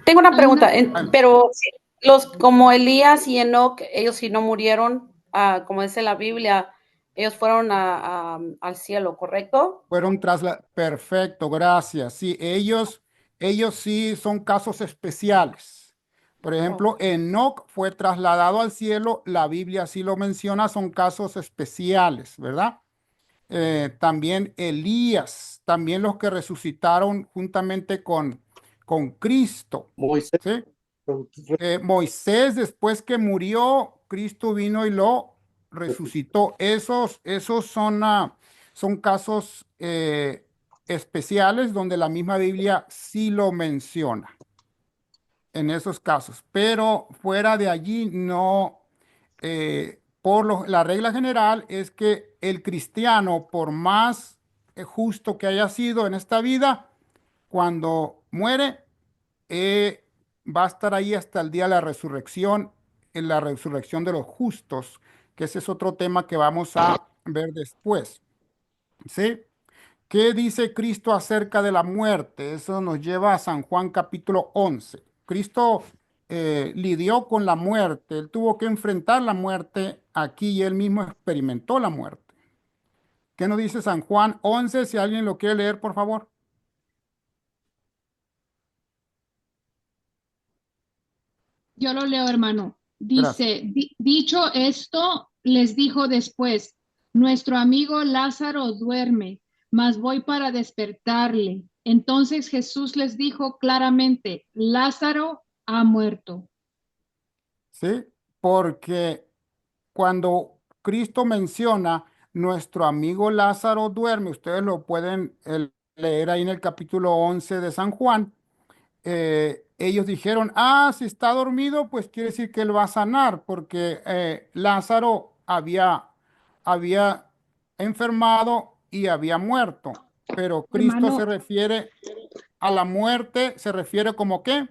Tengo una Hay una, pregunta, pero sí, los como Elías y Enoc, ellos sí no murieron, como dice la Biblia, ellos fueron al cielo, ¿correcto? Fueron perfecto, gracias. Sí, ellos sí son casos especiales. Por ejemplo, Ok. Enoc fue trasladado al cielo, la Biblia sí lo menciona, son casos especiales, ¿verdad? También Elías, también los que resucitaron juntamente con Cristo, Moisés ¿sí? fue Moisés, después que murió, Cristo vino y lo resucitó. Esos son casos especiales donde la misma Biblia sí lo menciona en esos casos, pero fuera de allí no. La regla general es que el cristiano, por más justo que haya sido en esta vida, cuando muere, eh, va a estar ahí hasta el día de la resurrección, en la resurrección de los justos, que ese es otro tema que vamos a ver después. ¿Sí? ¿Qué dice Cristo acerca de la muerte? Eso nos lleva a San Juan capítulo 11. Cristo lidió con la muerte, él tuvo que enfrentar la muerte aquí y él mismo experimentó la muerte. ¿Qué nos dice San Juan 11? Si alguien lo quiere leer, por favor. yo lo leo, hermano. Gracias. Dice, dicho esto, les dijo después, nuestro amigo Lázaro duerme, mas voy para despertarle. Entonces Jesús les dijo claramente, Lázaro ha muerto. ¿sí? Porque cuando Cristo menciona nuestro amigo Lázaro duerme, ustedes lo pueden leer ahí en el capítulo 11 de San Juan. Ellos dijeron, ah, si está dormido, pues quiere decir que él va a sanar, porque Lázaro había enfermado y había muerto. Pero Cristo se Hermano, refiere a la muerte, se refiere como qué.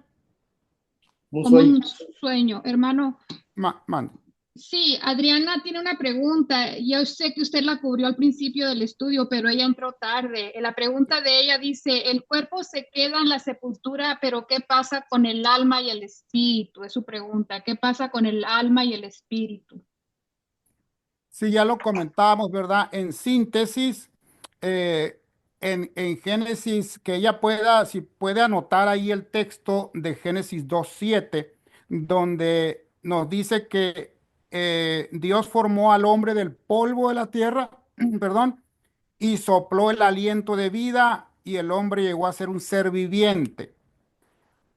Un como sueño. un sueño. Hermano, Mande. sí, Adriana tiene una pregunta. Yo sé que usted la cubrió al principio del estudio, pero ella entró tarde. La pregunta de ella dice, el cuerpo se queda en la sepultura, pero ¿qué pasa con el alma y el espíritu? Es su pregunta. ¿Qué pasa con el alma y el espíritu? Sí, ya lo comentábamos, ¿verdad? En síntesis, eh, en Génesis, que ella pueda, si puede anotar ahí el texto de Génesis 2:7, donde nos dice que Dios formó al hombre del polvo de la tierra, perdón, y sopló el aliento de vida y el hombre llegó a ser un ser viviente.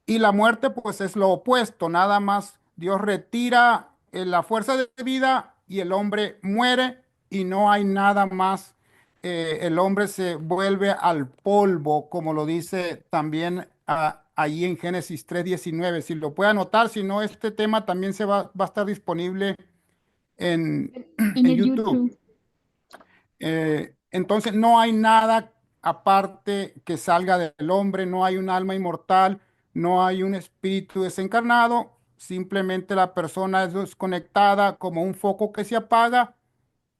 Y la muerte, pues es lo opuesto, nada más Dios retira la fuerza de vida y el hombre muere y no hay nada más. El hombre se vuelve al polvo, como lo dice también ahí en Génesis 3:19. Si lo puede anotar, si no, este tema también va a estar disponible en, En en el YouTube. YouTube. Entonces no hay nada aparte que salga del hombre, no hay un alma inmortal, no hay un espíritu desencarnado, simplemente la persona es desconectada como un foco que se apaga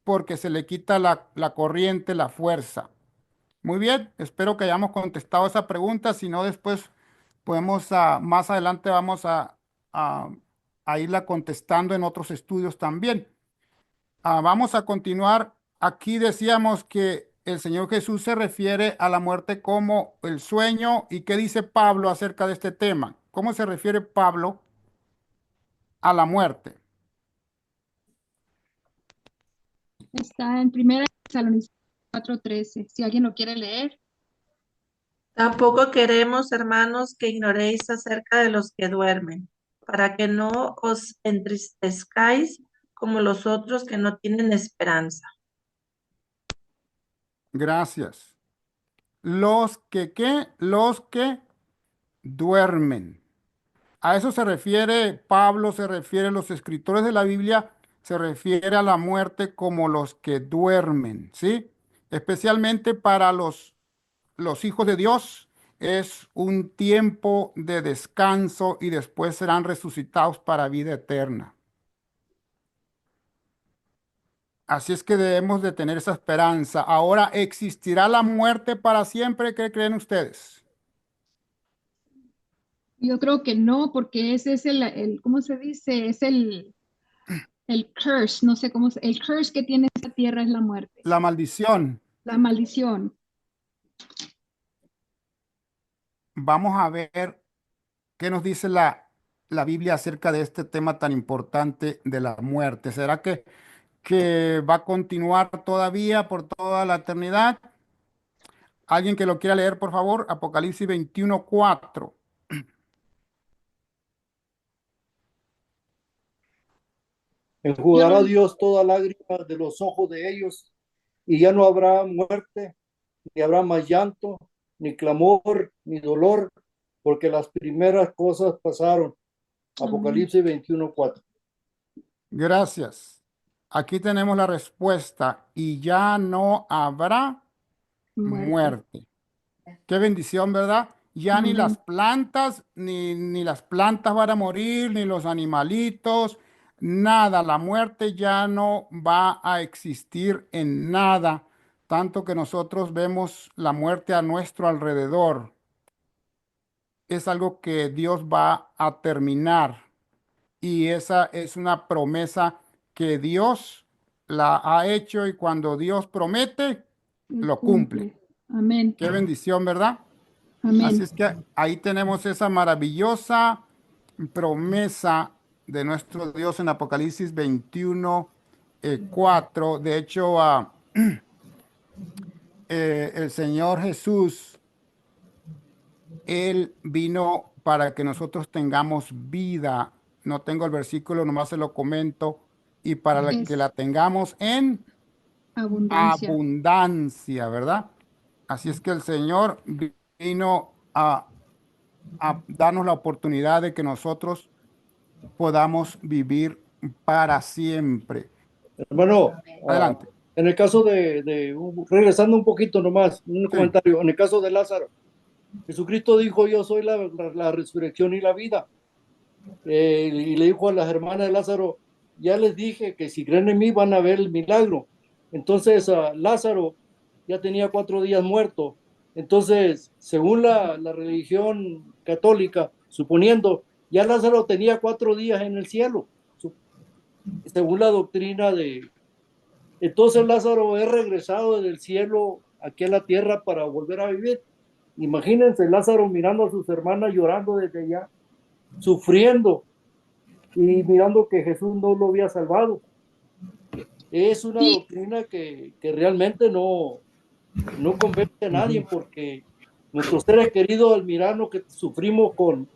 porque se le quita la corriente, la fuerza. Muy bien, espero que hayamos contestado esa pregunta, si no después podemos, más adelante vamos a, a irla contestando en otros estudios también. Vamos a continuar. Aquí decíamos que el Señor Jesús se refiere a la muerte como el sueño. ¿Y qué dice Pablo acerca de este tema? ¿Cómo se refiere Pablo a la muerte? Está en Primera Tesalonicenses 4:13. Si alguien lo quiere leer. Tampoco queremos, hermanos, que ignoréis acerca de los que duermen, para que no os entristezcáis como los otros que no tienen esperanza. Gracias. Los que, ¿qué? Los que duermen. A eso se refiere Pablo, se refiere los escritores de la Biblia, se refiere a la muerte como los que duermen, ¿sí? Especialmente para los hijos de Dios es un tiempo de descanso y después serán resucitados para vida eterna. Así es que debemos de tener esa esperanza. Ahora, ¿existirá la muerte para siempre? ¿Qué creen ustedes? Yo creo que no, porque ese es ¿cómo se dice? Es el curse, no sé cómo el curse que tiene esta tierra es la muerte, La maldición. la maldición. Vamos a ver qué nos dice la Biblia acerca de este tema tan importante de la muerte. ¿Será que va a continuar todavía por toda la eternidad? ¿Alguien que lo quiera leer, por favor? Apocalipsis 21:4. Yo Enjugará lo, Dios toda lágrima de los ojos de ellos, y ya no habrá muerte, ni habrá más llanto, ni clamor, ni dolor, porque las primeras cosas pasaron. amén. Apocalipsis 21:4. Gracias. Aquí tenemos la respuesta. Y ya no habrá Muerte. muerte. Qué bendición, ¿verdad? Ya ni las Amén. plantas, ni las plantas van a morir, ni los animalitos, nada. La muerte ya no va a existir en nada, tanto que nosotros vemos la muerte a nuestro alrededor. Es algo que Dios va a terminar y esa es una promesa que Dios la ha hecho y cuando Dios promete, Él lo cumple. cumple. Amén. Qué bendición, ¿verdad? Así Amén. es que ahí tenemos esa maravillosa promesa de nuestro Dios en Apocalipsis 21:4. De hecho, el Señor Jesús Él vino para que nosotros tengamos vida. No tengo el versículo, nomás se lo comento. Y para que Es la tengamos en abundancia. abundancia, ¿verdad? Así es que el Señor vino a darnos la oportunidad de que nosotros podamos vivir para siempre. Hermano, Adelante. en el caso regresando un poquito nomás, un Sí, comentario, en el caso de Lázaro, Jesucristo dijo, yo soy la resurrección y la vida. Y le dijo a las hermanas de Lázaro, ya les dije que si creen en mí van a ver el milagro. Entonces Lázaro ya tenía 4 días muerto. Entonces, según la religión católica, suponiendo, ya Lázaro tenía 4 días en el cielo, según la doctrina de... Entonces Lázaro es regresado del cielo aquí a la tierra para volver a vivir. Imagínense Lázaro mirando a sus hermanas llorando desde allá, sufriendo y mirando que Jesús no lo había salvado. Es una Sí, doctrina que realmente no convence a nadie, ujú, porque nuestros seres queridos al mirarnos que sufrimos con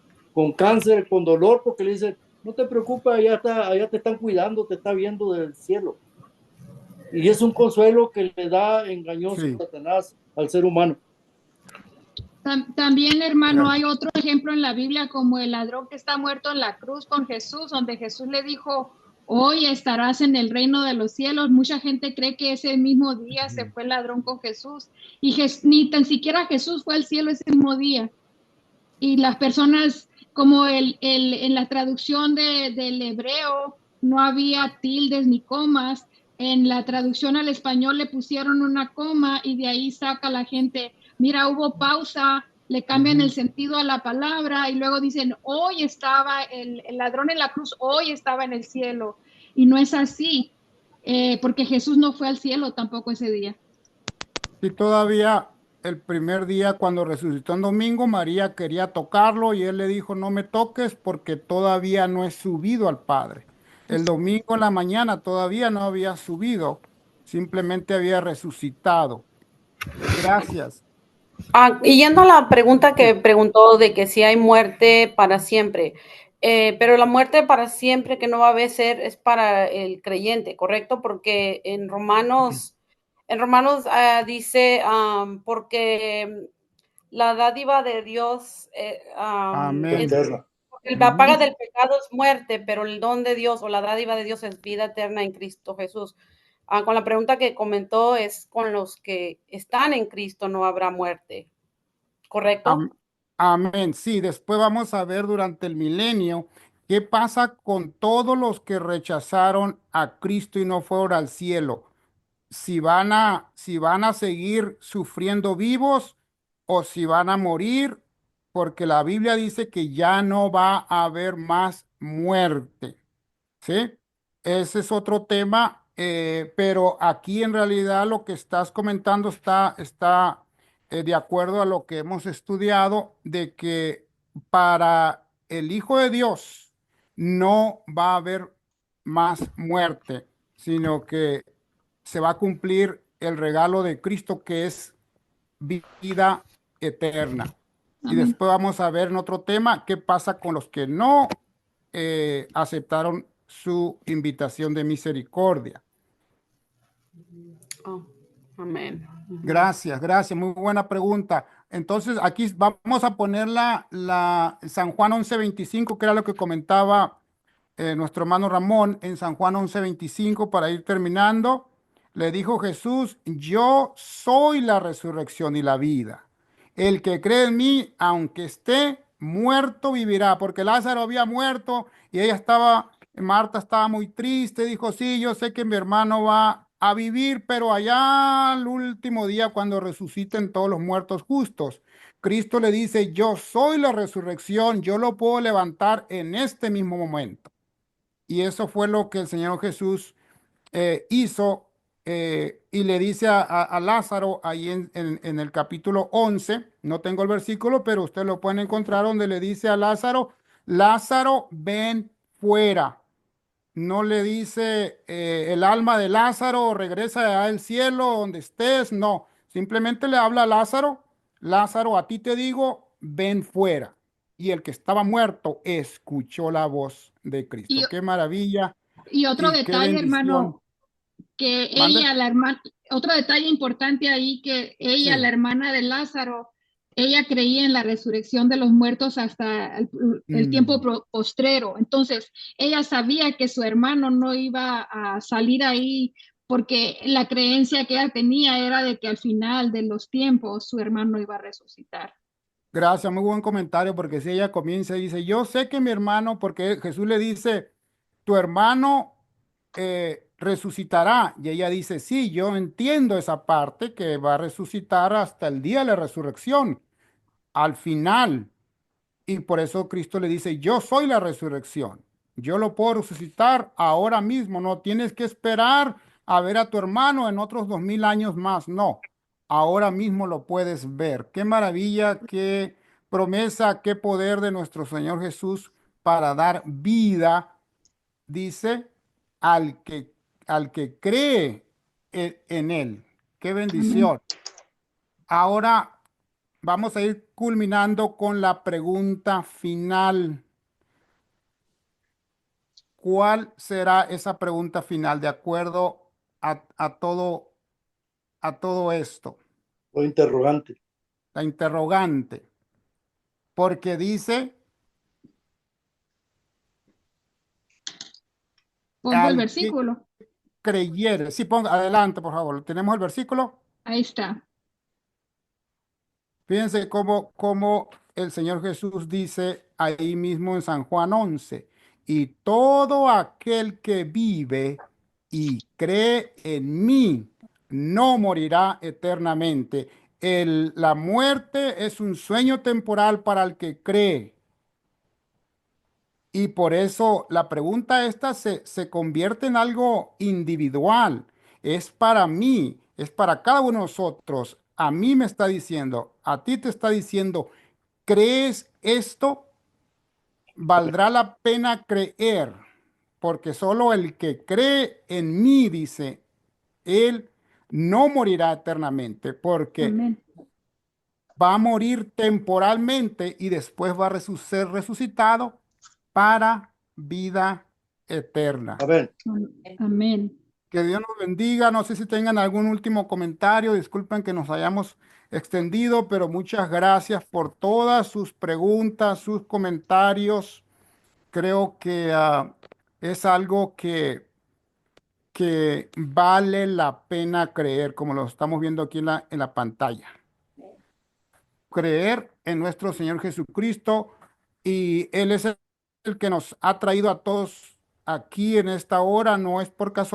cáncer, con dolor, porque le dicen, no te preocupes, allá te están cuidando, te está viendo del cielo. Y es un consuelo que le da engañoso sí, Satanás al ser humano. También, hermano, cierto. hay otro ejemplo en la Biblia como el ladrón que está muerto en la cruz con Jesús, donde Jesús le dijo, hoy estarás en el reino de los cielos. Mucha gente cree que ese mismo día se Ujú. fue el ladrón con Jesús y ni tan siquiera Jesús fue al cielo ese mismo día. Y las personas, como en la traducción del hebreo, no había tildes ni comas. En la traducción al español le pusieron una coma y de ahí saca la gente, mira, hubo pausa, le cambian el Ujú. sentido a la palabra y luego dicen, hoy estaba el ladrón en la cruz, hoy estaba en el cielo. Y no es así, porque Jesús no fue al cielo tampoco ese día. Y todavía el primer día cuando resucitó en domingo, María quería tocarlo y él le dijo, no me toques porque todavía no he subido al Padre. El domingo en la mañana todavía no había subido, simplemente había resucitado. Gracias. Y yendo a la pregunta que Sí. preguntó de que si hay muerte para siempre, pero la muerte para siempre que no va a ser es para el creyente, ¿correcto? Porque en Romanos dice, porque la dádiva de Dios, Vida Amén. eterna. la Ujú. paga del pecado es muerte, pero el don de Dios o la dádiva de Dios es vida eterna en Cristo Jesús. Con la pregunta que comentó es con los que están en Cristo no habrá muerte, ¿correcto? Am- Amén. Sí, después vamos a ver durante el milenio qué pasa con todos los que rechazaron a Cristo y no fueron al cielo. Si van a seguir sufriendo vivos o si van a morir, porque la Biblia dice que ya no va a haber más muerte. ¿Sí? Ese es otro tema, pero aquí en realidad lo que estás comentando está de acuerdo a lo que hemos estudiado, de que para el Hijo de Dios no va a haber más muerte, sino que se va a cumplir el regalo de Cristo que es vida eterna. Y Amén. después vamos a ver en otro tema qué pasa con los que no aceptaron su invitación de misericordia. Oh, amén. Gracias, gracias, muy buena pregunta. Entonces, aquí vamos a poner la San Juan 11:25, que era lo que comentaba nuestro hermano Ramón en San Juan 11:25 para ir terminando. Le dijo Jesús, yo soy la resurrección y la vida. El que cree en mí, aunque esté muerto, vivirá. Porque Lázaro había muerto y Marta estaba muy triste. Dijo, sí, yo sé que mi hermano va a vivir, pero allá al último día, cuando resuciten todos los muertos justos. Cristo le dice, yo soy la resurrección, yo lo puedo levantar en este mismo momento. Y eso fue lo que el Señor Jesús hizo y le dice a Lázaro ahí en el capítulo 11, no tengo el versículo, pero usted lo pueden encontrar donde le dice a Lázaro, Lázaro, ven fuera. No le dice el alma de Lázaro, regresa al cielo donde estés, no, simplemente le habla a Lázaro, Lázaro, a ti te digo, ven fuera. Y el que estaba muerto escuchó la voz de Cristo. Y, Qué maravilla y otro y qué detalle, bendición. hermano, que Mande. ella, la hermana, otro detalle importante ahí, que ella, Sí. la hermana de Lázaro, ella creía en la resurrección de los muertos hasta el tiempo postrero. Entonces, ella sabía que su hermano no iba a salir ahí porque la creencia que ella tenía era de que al final de los tiempos su hermano iba a resucitar. Gracias, muy buen comentario, porque si ella comienza y dice, yo sé que mi hermano, porque Jesús le dice, tu hermano resucitará. Y ella dice, sí, yo entiendo esa parte, que va a resucitar hasta el día de la resurrección, al final. Y por eso Cristo le dice, yo soy la resurrección. Yo lo puedo resucitar ahora mismo. No tienes que esperar a ver a tu hermano en otros 2000 años más. No, ahora mismo lo puedes ver. Qué maravilla, qué promesa, qué poder de nuestro Señor Jesús para dar vida, dice, al que, al que cree en Él. Qué Amén. bendición. Ahora vamos a ir culminando con la pregunta final. ¿Cuál será esa pregunta final de acuerdo a todo esto? O interrogante. La interrogante. Porque dice, Pongo el al que versículo. creyere. Sí, ponga adelante, por favor. ¿Tenemos el versículo? Ahí está. Fíjense cómo el Señor Jesús dice ahí mismo en San Juan 11, y todo aquel que vive y cree en mí no morirá eternamente. La muerte es un sueño temporal para el que cree. Y por eso la pregunta esta se convierte en algo individual. Es para mí, es para cada uno de nosotros. A mí me está diciendo, a ti te está diciendo, ¿crees esto? Valdrá la pena creer, porque solo el que cree en mí, dice, él no morirá eternamente, porque Amén. va a morir temporalmente y después va a ser resucitado para vida eterna. Amén. Amén. Que Dios nos bendiga. No sé si tengan algún último comentario. Disculpen que nos hayamos extendido, pero muchas gracias por todas sus preguntas, sus comentarios. Creo que es algo que vale la pena creer, como lo estamos viendo aquí en la pantalla. Creer en nuestro Señor Jesucristo, y Él es el que nos ha traído a todos aquí en esta hora, no es por casualidad.